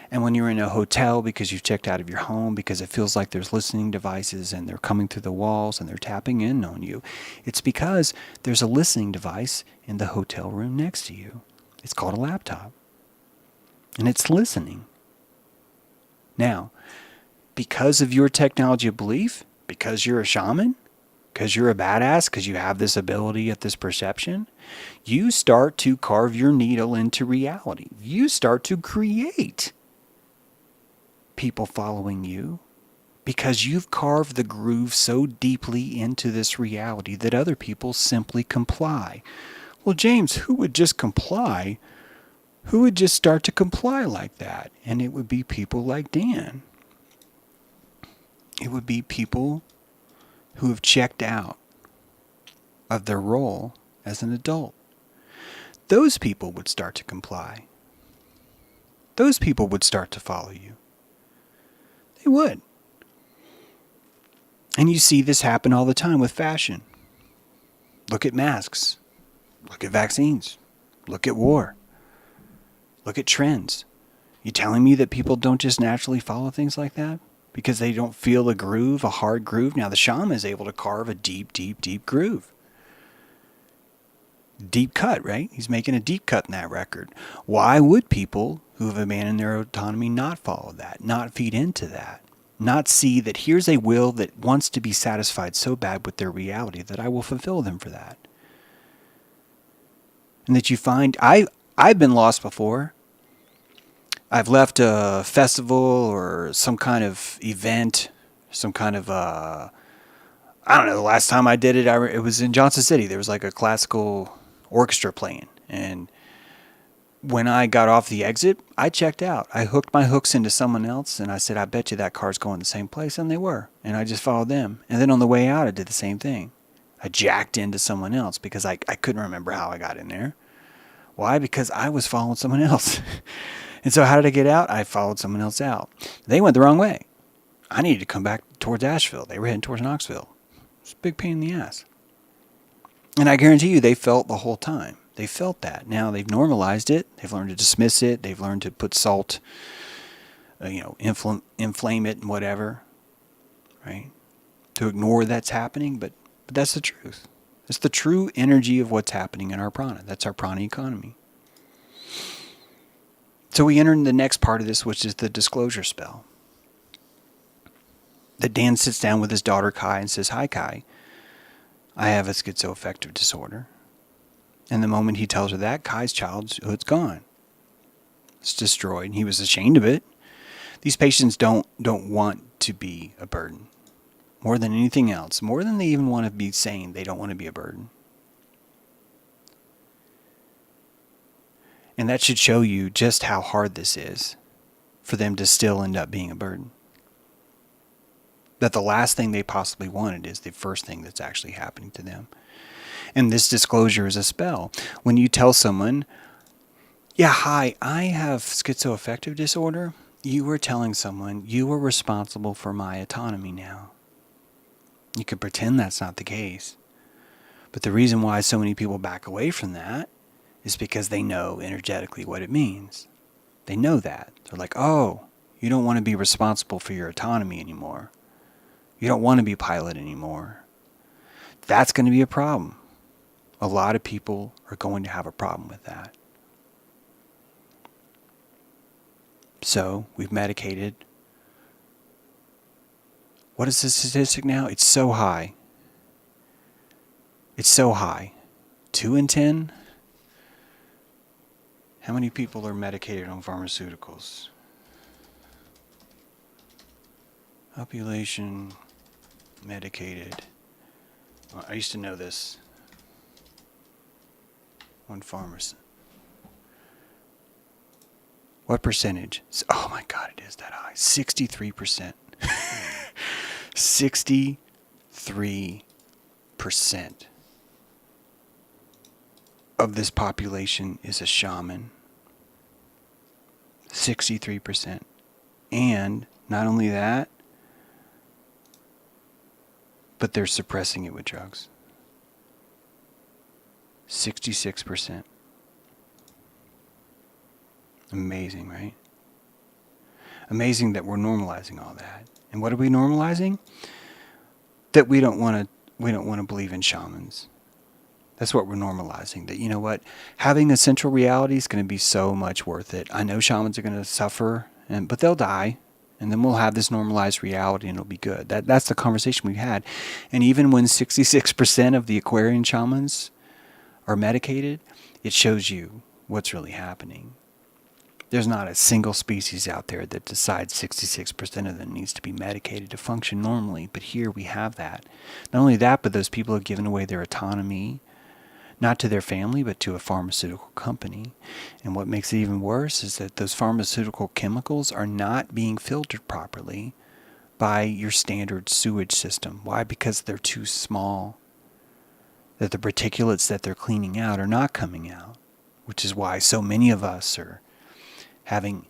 And when you're in a hotel because you've checked out of your home, because it feels like there's listening devices and they're coming through the walls and they're tapping in on you, it's because there's a listening device in the hotel room next to you. It's called a laptop. And it's listening. Now, because of your technology of belief, because you're a shaman, because you're a badass, because you have this ability at this perception, you start to carve your needle into reality. You start to create people following you because you've carved the groove so deeply into this reality that other people simply comply. Well, James, who would just comply? Who would just start to comply like that? And it would be people like Dan. It would be people who have checked out of their role as an adult. Those people would start to comply. Those people would start to follow you. They would. And you see this happen all the time with fashion. Look at masks. Look at vaccines. Look at war. Look at trends. You telling me that people don't just naturally follow things like that? Because they don't feel a groove, a hard groove? Now the shaman is able to carve a deep, deep, deep groove. Deep cut, right? He's making a deep cut in that record. Why would people who have abandoned their autonomy not follow that, not feed into that, not see that here's a will that wants to be satisfied so bad with their reality that I will fulfill them for that? And that you find, I I've been lost before. I've left a festival or some kind of event, some kind of, I don't know, the last time I did it, it was in Johnson City. There was like a classical orchestra playing. And when I got off the exit, I checked out. I hooked my hooks into someone else, and I said, I bet you that car's going the same place. And they were. And I just followed them. And then on the way out, I did the same thing. I jacked into someone else because I couldn't remember how I got in there. Why? Because I was following someone else. And so how did I get out? I followed someone else out. They went the wrong way. I needed to come back towards Asheville. They were heading towards Knoxville. It's a big pain in the ass. And I guarantee you they felt the whole time. They felt that. Now they've normalized it. They've learned to dismiss it. They've learned to put salt, inflame it and whatever, right? To ignore that's happening, but that's the truth. It's the true energy of what's happening in our prana. That's our prana economy. So we enter in the next part of this, which is the disclosure spell. That Dan sits down with his daughter Kai and says, "Hi Kai, I have a schizoaffective disorder." And the moment he tells her that, Kai's childhood's gone. It's destroyed. And he was ashamed of it. These patients don't want to be a burden. More than anything else. More than they even want to be sane, they don't want to be a burden. And that should show you just how hard this is for them to still end up being a burden. That the last thing they possibly wanted is the first thing that's actually happening to them. And this disclosure is a spell. When you tell someone, yeah, hi, I have schizoaffective disorder, you are telling someone you are responsible for my autonomy now. You could pretend that's not the case. But the reason why so many people back away from that is because they know energetically what it means. They know that. They're like, oh, you don't want to be responsible for your autonomy anymore. You don't want to be pilot anymore. That's going to be a problem. A lot of people are going to have a problem with that. So, we've medicated. What is the statistic now? It's so high. It's so high. 2 in 10? How many people are medicated on pharmaceuticals? Population medicated. Well, I used to know this. One pharmacist. What percentage? Oh my God, it is that high. 63%. 63% of this population is a shaman. 63%. And not only that, but they're suppressing it with drugs. 66%. Amazing, right? Amazing that we're normalizing all that. And what are we normalizing? That we don't want to believe in shamans. That's what we're normalizing. That, you know what, having a central reality is going to be so much worth it. I know shamans are going to suffer, but they'll die. And then we'll have this normalized reality and it'll be good. That's the conversation we've had. And even when 66% of the Aquarian shamans are medicated, it shows you what's really happening. There's not a single species out there that decides 66% of them needs to be medicated to function normally. But here we have that. Not only that, but those people have given away their autonomy, not to their family, but to a pharmaceutical company. And what makes it even worse is that those pharmaceutical chemicals are not being filtered properly by your standard sewage system. Why? Because they're too small. That the particulates that they're cleaning out are not coming out. Which is why so many of us are having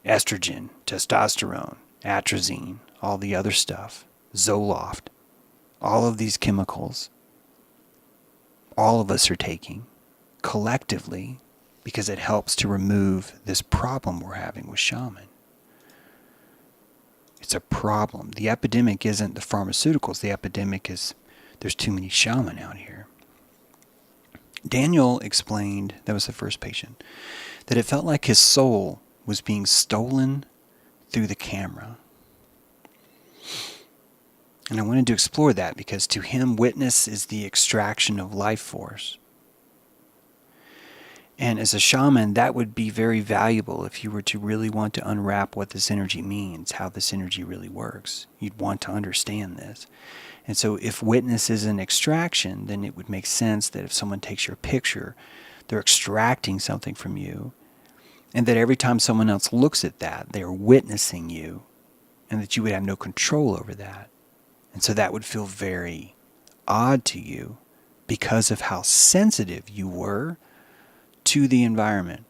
estrogen, testosterone, atrazine, all the other stuff, Zoloft, all of these chemicals, all of us are taking collectively because it helps to remove this problem we're having with shaman. It's a problem. The epidemic isn't the pharmaceuticals. The epidemic is there's too many shaman out here. Daniel explained, that was the first patient, that it felt like his soul was being stolen through the camera. And I wanted to explore that because to him, witness is the extraction of life force. And as a shaman, that would be very valuable if you were to really want to unwrap what this energy means, how this energy really works. You'd want to understand this. And so if witness is an extraction, then it would make sense that if someone takes your picture, they're extracting something from you. And that every time someone else looks at that, they're witnessing you. And that you would have no control over that. And so that would feel very odd to you because of how sensitive you were to the environment,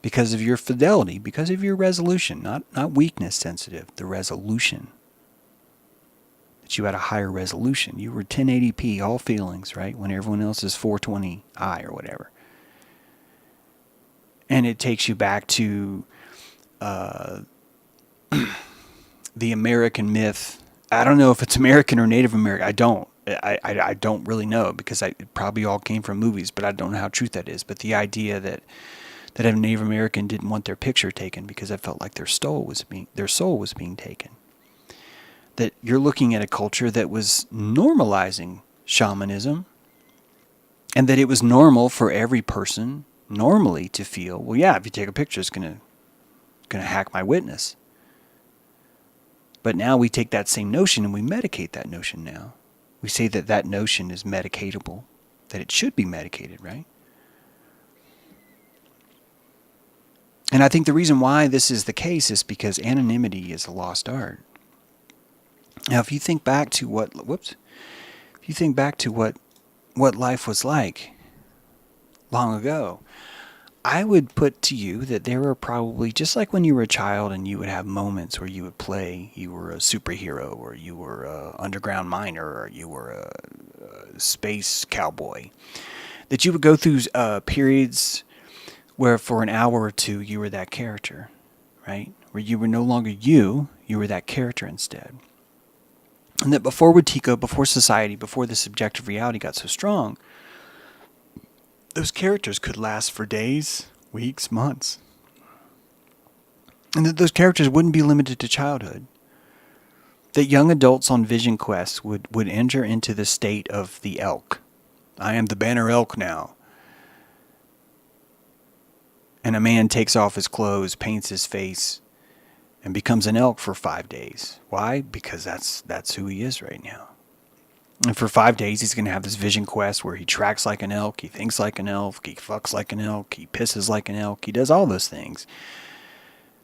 because of your fidelity, because of your resolution, not weakness sensitive, the resolution. That you had a higher resolution. You were 1080p, all feelings, right? When everyone else is 420i or whatever. And it takes you back to the American myth. I don't know if it's American or Native American. I don't really know, because it probably all came from movies, but I don't know how true that is. But the idea that a Native American didn't want their picture taken because it felt like their soul was being taken. That you're looking at a culture that was normalizing shamanism, and that it was normal for every person normally to feel, well, yeah, if you take a picture, it's gonna hack my witness. But now we take that same notion and we medicate that notion now. We say that notion is medicatable, that it should be medicated, right? And I think the reason why this is the case is because anonymity is a lost art. Now, if you think back to what life was like long ago, I would put to you that there were probably, just like when you were a child and you would have moments where you would play, you were a superhero, or you were an underground miner, or you were a space cowboy, that you would go through periods where for an hour or two you were that character, right? Where you were no longer you were that character instead. And that before Wetiko, before society, before the subjective reality got so strong, those characters could last for days, weeks, months. And that those characters wouldn't be limited to childhood. That young adults on vision quests would enter into the state of the elk. I am the banner elk now. And a man takes off his clothes, paints his face, and becomes an elk for 5 days. Why? Because that's who he is right now. And for 5 days, he's going to have this vision quest where he tracks like an elk, he thinks like an elk, he fucks like an elk, he pisses like an elk, he does all those things.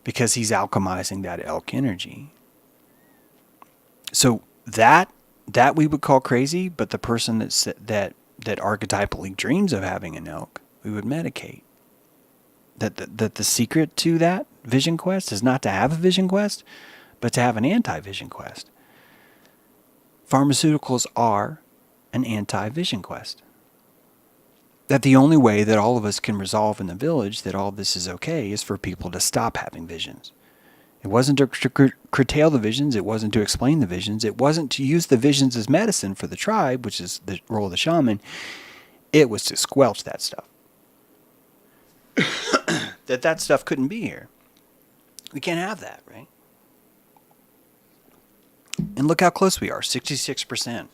Because he's alchemizing that elk energy. So that we would call crazy, but the person that archetypally dreams of having an elk, we would medicate. That the secret to that vision quest is not to have a vision quest, but to have an anti-vision quest. Pharmaceuticals are an anti-vision quest. That the only way that all of us can resolve in the village that all this is okay is for people to stop having visions. It wasn't to curtail the visions, it wasn't to explain the visions, it wasn't to use the visions as medicine for the tribe, which is the role of the shaman. It was to squelch that stuff. that stuff couldn't be here. We can't have that, right? And look how close we are, 66%.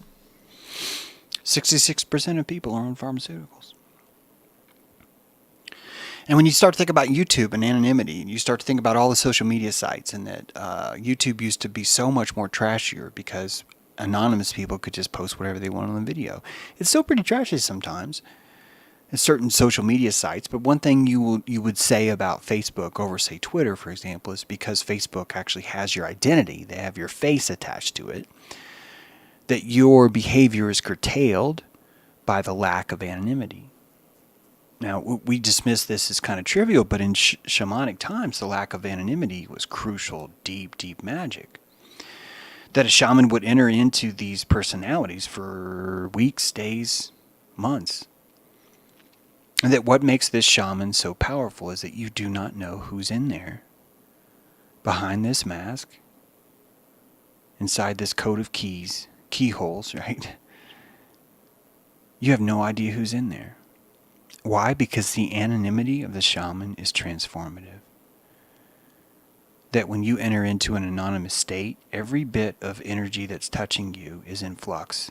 66% of people are on pharmaceuticals. And when you start to think about YouTube and anonymity, you start to think about all the social media sites, and that YouTube used to be so much more trashier because anonymous people could just post whatever they want on the video. It's still pretty trashy sometimes in certain social media sites, but one thing you would say about Facebook over, say, Twitter, for example, is because Facebook actually has your identity, they have your face attached to it, that your behavior is curtailed by the lack of anonymity. Now, we dismiss this as kind of trivial, but in shamanic times, the lack of anonymity was crucial, deep, deep magic. That a shaman would enter into these personalities for weeks, days, months. And that what makes this shaman so powerful is that you do not know who's in there. Behind this mask, inside this coat of keyholes, right? You have no idea who's in there. Why? Because the anonymity of the shaman is transformative. that when you enter into an anonymous state, every bit of energy that's touching you is in flux.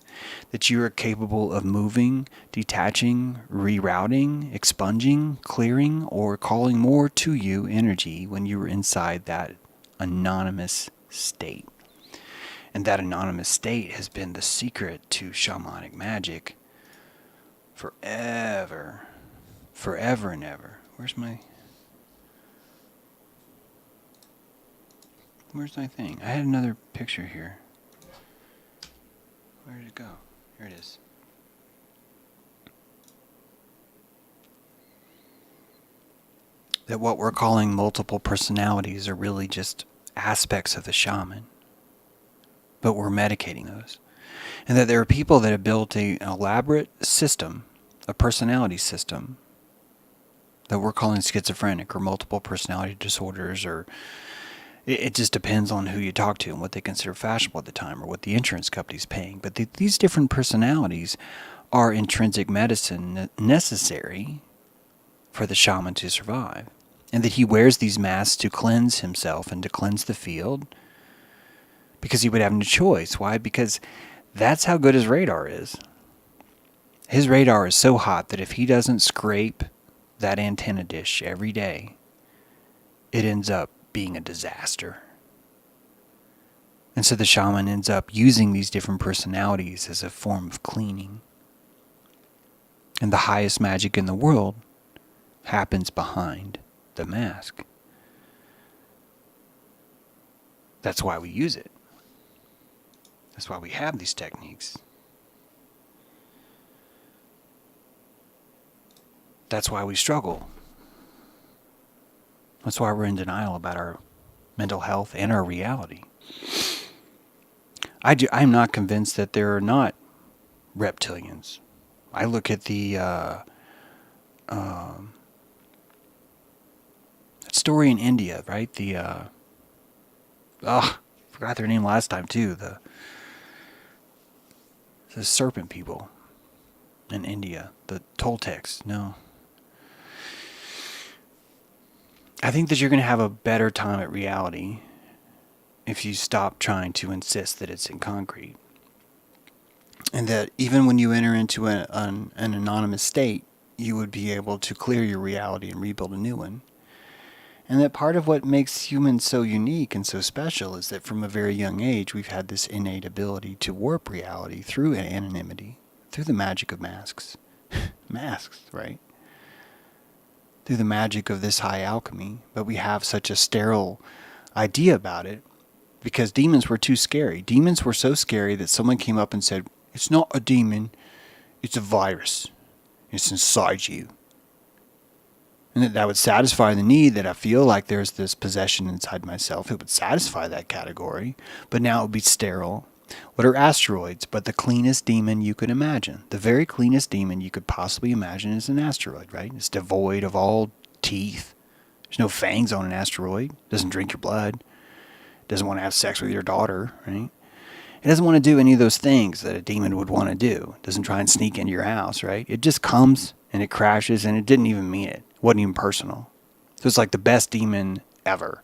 That you are capable of moving, detaching, rerouting, expunging, clearing, or calling more to you energy when you are inside that anonymous state. And that anonymous state has been the secret to shamanic magic forever. Forever and ever. Where's my thing? I had another picture here. Where did it go? Here it is. That what we're calling multiple personalities are really just aspects of the shaman. But we're medicating those. And that there are people that have built an elaborate system, a personality system, that we're calling schizophrenic or multiple personality disorders, or it just depends on who you talk to and what they consider fashionable at the time or what the insurance company's paying. But these different personalities are intrinsic medicine necessary for the shaman to survive. And that he wears these masks to cleanse himself and to cleanse the field because he would have no choice. Why? Because that's how good his radar is. His radar is so hot that if he doesn't scrape that antenna dish every day, it ends up being a disaster. And so the shaman ends up using these different personalities as a form of cleaning. And the highest magic in the world happens behind the mask. That's why we use it. That's why we have these techniques. That's why we struggle. That's why we're in denial about our mental health and our reality. I'm not convinced that there are not reptilians. I look at the that story in India, right? Forgot their name last time too. The serpent people in India, the Toltecs. No. I think that you're going to have a better time at reality if you stop trying to insist that it's in concrete. And that even when you enter into an anonymous state, you would be able to clear your reality and rebuild a new one. And that part of what makes humans so unique and so special is that from a very young age, we've had this innate ability to warp reality through anonymity, through the magic of masks. Masks, right? Through the magic of this high alchemy. But we have such a sterile idea about it because demons were too scary. Demons were so scary that someone came up and said, "It's not a demon, it's a virus. It's inside you." And that would satisfy the need that I feel like there's this possession inside myself. It would satisfy that category, but now it would be sterile. What are asteroids but the cleanest demon you could imagine? The very cleanest demon you could possibly imagine is an asteroid, right? It's devoid of all teeth. There's no fangs on an asteroid. It doesn't drink your blood. It doesn't want to have sex with your daughter, right? It doesn't want to do any of those things that a demon would want to do. It doesn't try and sneak into your house, right? It just comes and it crashes and it didn't even mean it. It wasn't even personal. So it's like the best demon ever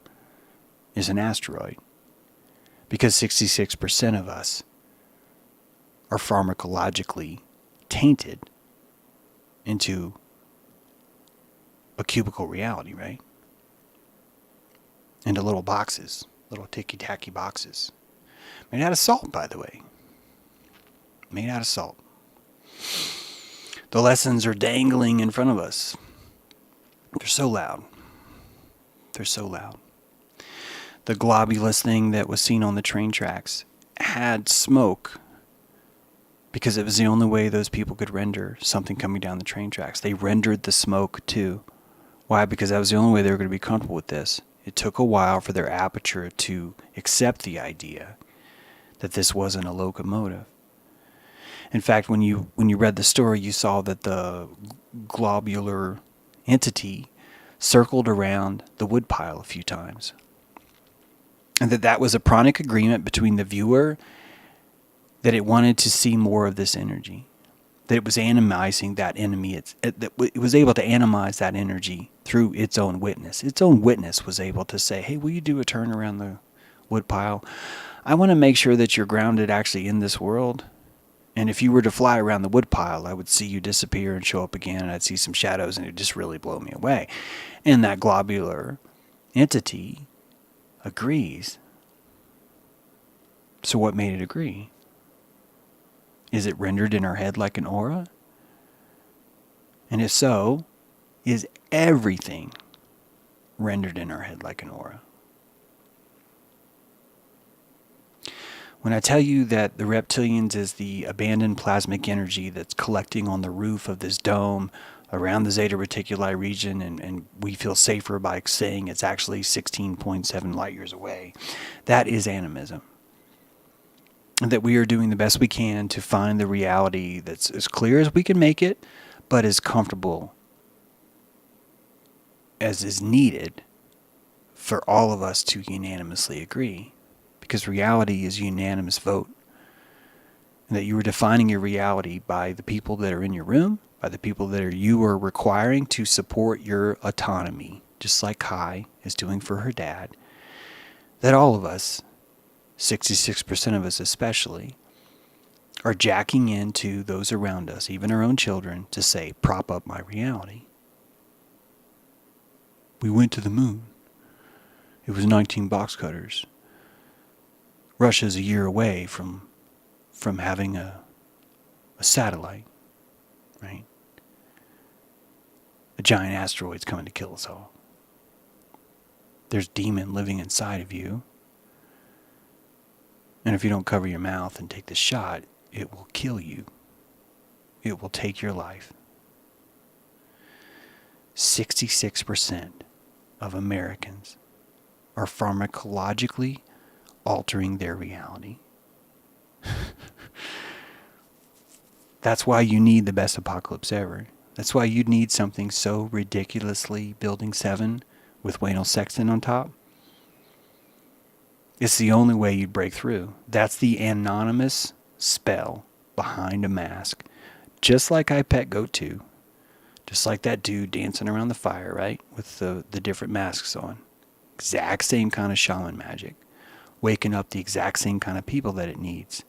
is an asteroid. Because 66% of us are pharmacologically tainted into a cubicle reality, right? Into little boxes, little ticky-tacky boxes. Made out of salt, by the way. Made out of salt. The lessons are dangling in front of us. They're so loud. They're so loud. The globulous thing that was seen on the train tracks had smoke because it was the only way those people could render something coming down the train tracks. They rendered the smoke too. Why? Because that was the only way they were going to be comfortable with this. It took a while for their aperture to accept the idea that this wasn't a locomotive. In fact, when you read the story, you saw that the globular entity circled around the woodpile a few times. And that was a pranic agreement between the viewer that it wanted to see more of this energy. that it was animizing that enemy. It was able to animize that energy through its own witness. Its own witness was able to say, hey, will you do a turn around the woodpile? I want to make sure that you're grounded actually in this world. And if you were to fly around the woodpile, I would see you disappear and show up again, and I'd see some shadows, and it would just really blow me away. And that globular entity agrees. So what made it agree? Is it rendered in our head like an aura? And if so, is everything rendered in our head like an aura? When I tell you that the reptilians is the abandoned plasmic energy that's collecting on the roof of this dome around the Zeta Reticuli region, and we feel safer by saying it's actually 16.7 light years away, that is animism. And that we are doing the best we can to find the reality that's as clear as we can make it, but as comfortable as is needed for all of us to unanimously agree. Because reality is a unanimous vote. And that you are defining your reality by the people that are in your room, by the people that you are requiring to support your autonomy, just like Kai is doing for her dad. That all of us, 66% of us especially, are jacking into those around us, even our own children, to say, prop up my reality. We went to the moon. It was 19 box cutters. Russia's a year away from having a satellite, right? A giant asteroid's coming to kill us all. There's demon living inside of you. And if you don't cover your mouth and take the shot, it will kill you. It will take your life. 66% of Americans are pharmacologically altering their reality. That's why you need the best apocalypse ever. That's why you need something so ridiculously Building 7 with Wayne Sexton on top. It's the only way you'd break through. That's the anonymous spell behind a mask. Just like I Pet Goat 2. Just like that dude dancing around the fire, right? With the different masks on. Exact same kind of shaman magic. Waking up the exact same kind of people that it needs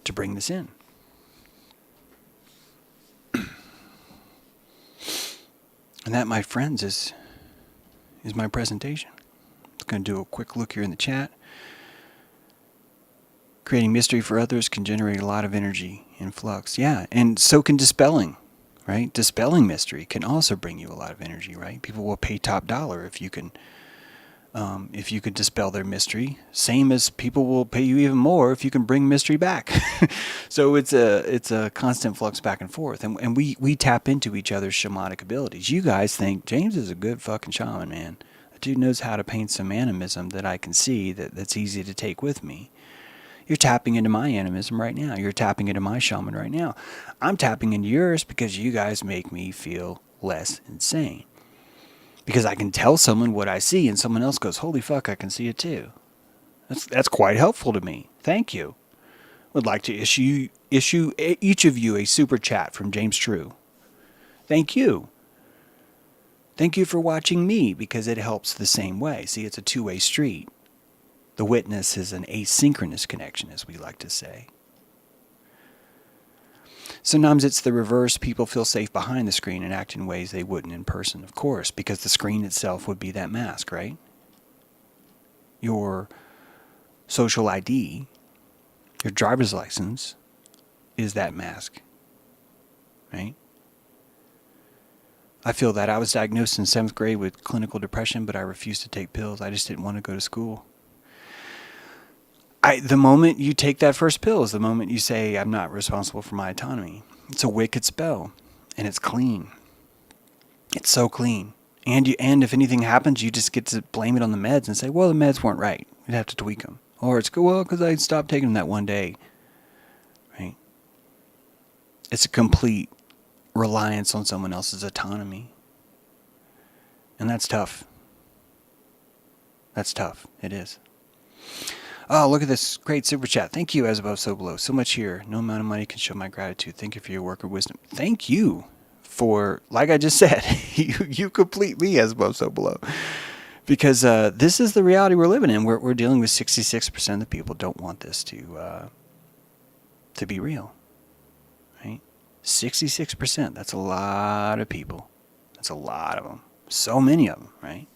to bring this in. And that, my friends, is my presentation. I'm going to do a quick look here in the chat. Creating mystery for others can generate a lot of energy in flux. Yeah, and so can dispelling, right? Dispelling mystery can also bring you a lot of energy, right? People will pay top dollar if you can dispel their mystery. Same as people will pay you even more if you can bring mystery back. So it's a constant flux back and forth. And we tap into each other's shamanic abilities. You guys think James is a good fucking shaman, man. That dude knows how to paint some animism that I can see that's easy to take with me. You're tapping into my animism right now. You're tapping into my shaman right now. I'm tapping into yours because you guys make me feel less insane. Because I can tell someone what I see and someone else goes, holy fuck, I can see it too. That's quite helpful to me. Thank you. Would like to issue each of you a super chat from James True. Thank you. Thank you for watching me because it helps the same way. See, it's a two-way street. The witness is an asynchronous connection, as we like to say. Sometimes it's the reverse. People feel safe behind the screen and act in ways they wouldn't in person, of course, because the screen itself would be that mask, right? Your social ID, your driver's license, is that mask, right? I feel that. I was diagnosed in 7th grade with clinical depression, but I refused to take pills. I just didn't want to go to school. The moment you take that first pill is the moment you say, I'm not responsible for my autonomy. It's a wicked spell, and it's clean. It's so clean. And if anything happens, you just get to blame it on the meds and say, well, the meds weren't right. You'd have to tweak them. Or it's, well, because I stopped taking them that one day. Right? It's a complete reliance on someone else's autonomy. And that's tough. That's tough. It is. Oh, look at this great super chat. Thank you, as above, so below. So much here. No amount of money can show my gratitude. Thank you for your work of wisdom. Thank you for, like I just said, you complete me, as above, so below. Because this is the reality we're living in. We're dealing with 66% of the people don't want this to be real. Right? 66%. That's a lot of people. That's a lot of them. So many of them, right?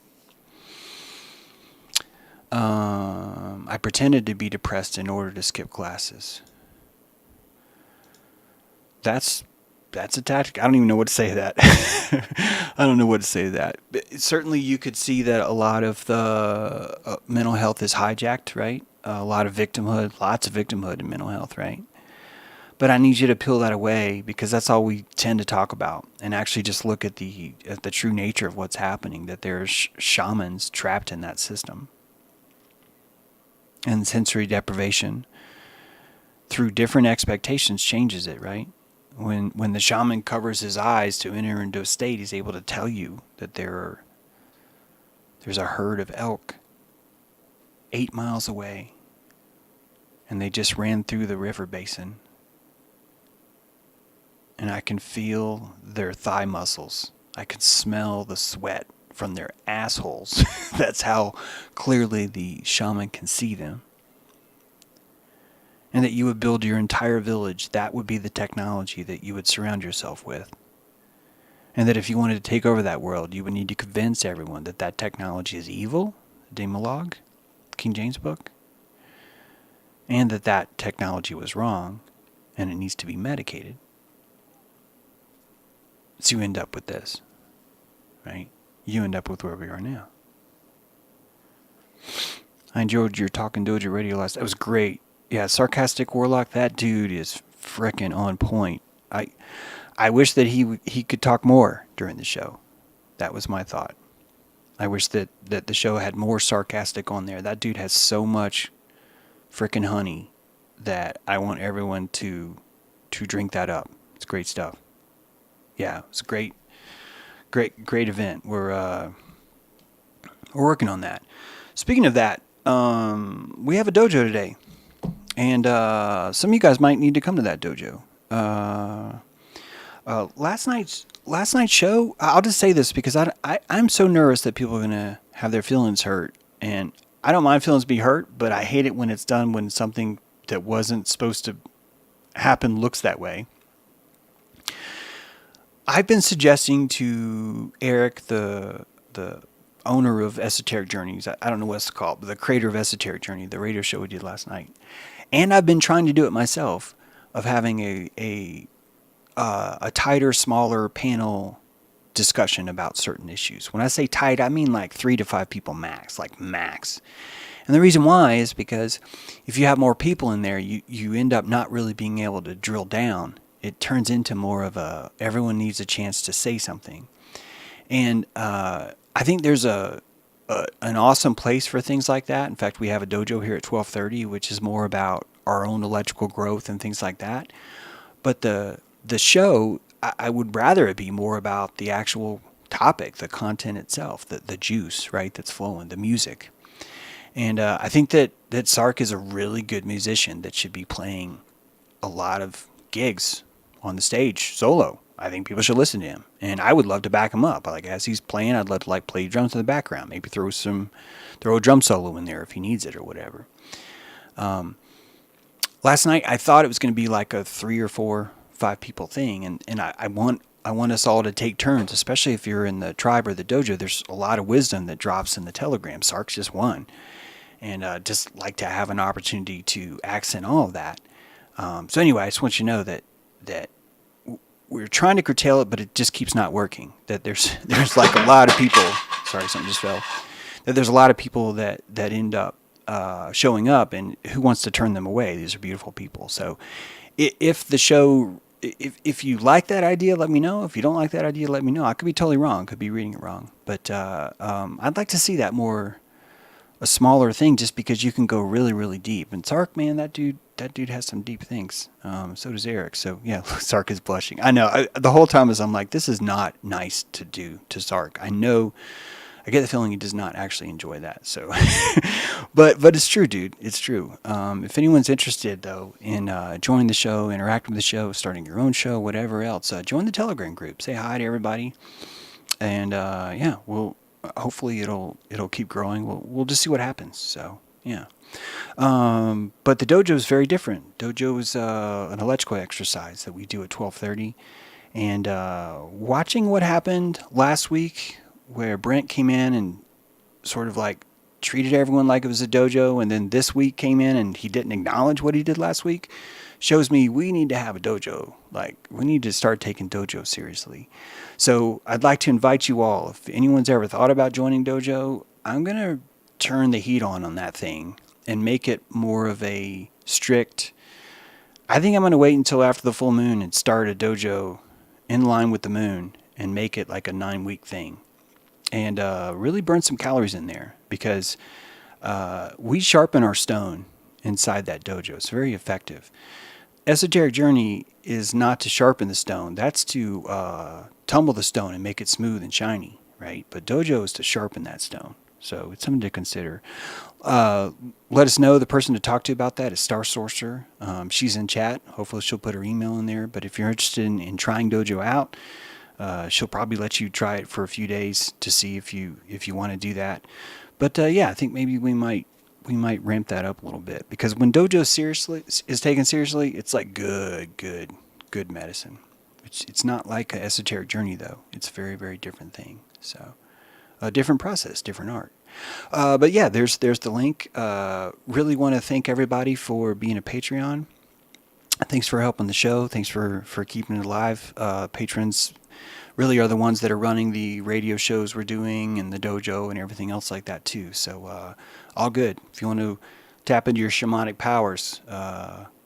I pretended to be depressed in order to skip classes. That's a tactic. I don't even know what to say to that. I don't know what to say to that. But certainly you could see that a lot of the mental health is hijacked, right? A lot of victimhood, lots of victimhood in mental health, right? But I need you to peel that away, because that's all we tend to talk about, and actually just look at the true nature of what's happening, that there's shamans trapped in that system. And sensory deprivation through different expectations changes it, right? When the shaman covers his eyes to enter into a state, he's able to tell you that there's a herd of elk 8 miles away, and they just ran through the river basin, and I can feel their thigh muscles. I can smell the sweat from their assholes. That's how clearly the shaman can see them. And that you would build your entire village. That would be the technology that you would surround yourself with. And that if you wanted to take over that world, you would need to convince everyone that that technology is evil, Demolog, King James book, and that that technology was wrong and it needs to be medicated. So you end up with this, right? You end up with where we are now. I enjoyed your Talking Dojo radio last. That was great. Yeah, Sarcastic Warlock. That dude is frickin' on point. I wish that he could talk more during the show. That was my thought. I wish that the show had more sarcastic on there. That dude has so much frickin' honey that I want everyone to drink that up. It's great stuff. Yeah, it's a great event. We're working on that. Speaking of that, we have a dojo today, and some of you guys might need to come to that dojo. Last night's show, I'll just say this because I'm so nervous that people are gonna have their feelings hurt, and I don't mind feelings be hurt, but I hate it when it's done when something that wasn't supposed to happen looks that way. I've been suggesting to Eric, the owner of Esoteric Journeys, I don't know what it's called, but the creator of Esoteric Journey, the radio show we did last night, and I've been trying to do it myself, of having a tighter, smaller panel discussion about certain issues. When I say tight, I mean like 3 to 5 people max, like max. And the reason why is because if you have more people in there, you end up not really being able to drill down. It turns into more of a, everyone needs a chance to say something. And I think there's an awesome place for things like that. In fact, we have a dojo here at 1230, which is more about our own electrical growth and things like that. But the show, I would rather it be more about the actual topic, the content itself, the juice, right, that's flowing, the music. And I think that Sark is a really good musician that should be playing a lot of gigs on the stage solo. I think people should listen to him, and I would love to back him up. Like, as he's playing, I'd love to like play drums in the background, maybe throw a drum solo in there if he needs it or whatever. Last night I thought it was going to be like a 3 or 4, 5 people thing, and I want us all to take turns, especially if you're in the tribe or the dojo. There's a lot of wisdom that drops in the telegram. Sark's just one, and just like to have an opportunity to accent all of that. So anyway, I just want you to know that we're trying to curtail it, but it just keeps not working. That there's like a lot of people. Sorry, something just fell. That there's a lot of people that end up showing up, and who wants to turn them away? These are beautiful people. So if the show, if you like that idea, let me know. If you don't like that idea, let me know. I could be totally wrong. Could be reading it wrong. But I'd like to see that more, a smaller thing, just because you can go really, really deep. And Sark, man, that dude has some deep things. So does Eric. So yeah, Sark is blushing. I know. The whole time as I'm like, this is not nice to do to Sark. I know I get the feeling he does not actually enjoy that. So, but it's true, dude. It's true. If anyone's interested though in joining the show, interacting with the show, starting your own show, whatever else, join the Telegram group. Say hi to everybody, and yeah, we'll hopefully it'll keep growing. We'll just see what happens. So yeah. But the dojo is very different. Dojo is an electrical exercise that we do at 12:30, and watching what happened last week, where Brent came in and sort of like treated everyone like it was a dojo, and then this week came in and he didn't acknowledge what he did last week, shows me we need to have a dojo. Like, we need to start taking dojo seriously. So I'd like to invite you all, if anyone's ever thought about joining dojo, I'm going to turn the heat on that thing and make it more of a strict. I think I'm going to wait until after the full moon and start a dojo in line with the moon and make it like a 9-week thing, and really burn some calories in there, because we sharpen our stone inside that dojo. It's very effective. Esoteric journey is not to sharpen the stone. That's to tumble the stone and make it smooth and shiny, right? But dojo is to sharpen that stone. So it's something to consider. Let us know. The person to talk to about that is Star Sorcerer. She's in chat. Hopefully she'll put her email in there. But if you're interested in trying dojo out, she'll probably let you try it for a few days to see if you want to do that. But yeah, I think maybe we might ramp that up a little bit, because when dojo is taken seriously, it's like good medicine. It's not like an esoteric journey though. It's a very, very different thing. So a different process, different art. But yeah, there's the link. Really want to thank everybody for being a Patreon. Thanks for helping the show. Thanks for keeping it alive. Patrons really are the ones that are running the radio shows we're doing and the dojo and everything else like that too. So all good. If you want to tap into your shamanic powers,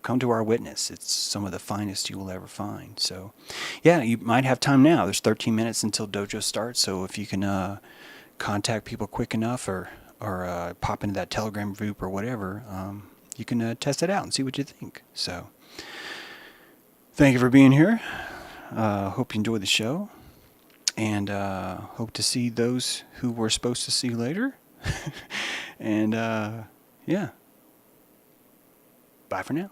come to our witness. It's some of the finest you will ever find. So yeah, you might have time now. There's 13 minutes until dojo starts. So if you can contact people quick enough, or pop into that Telegram group or whatever, you can test it out and see what you think. So thank you for being here. Hope you enjoyed the show, and hope to see those who we're supposed to see later. And yeah, bye for now.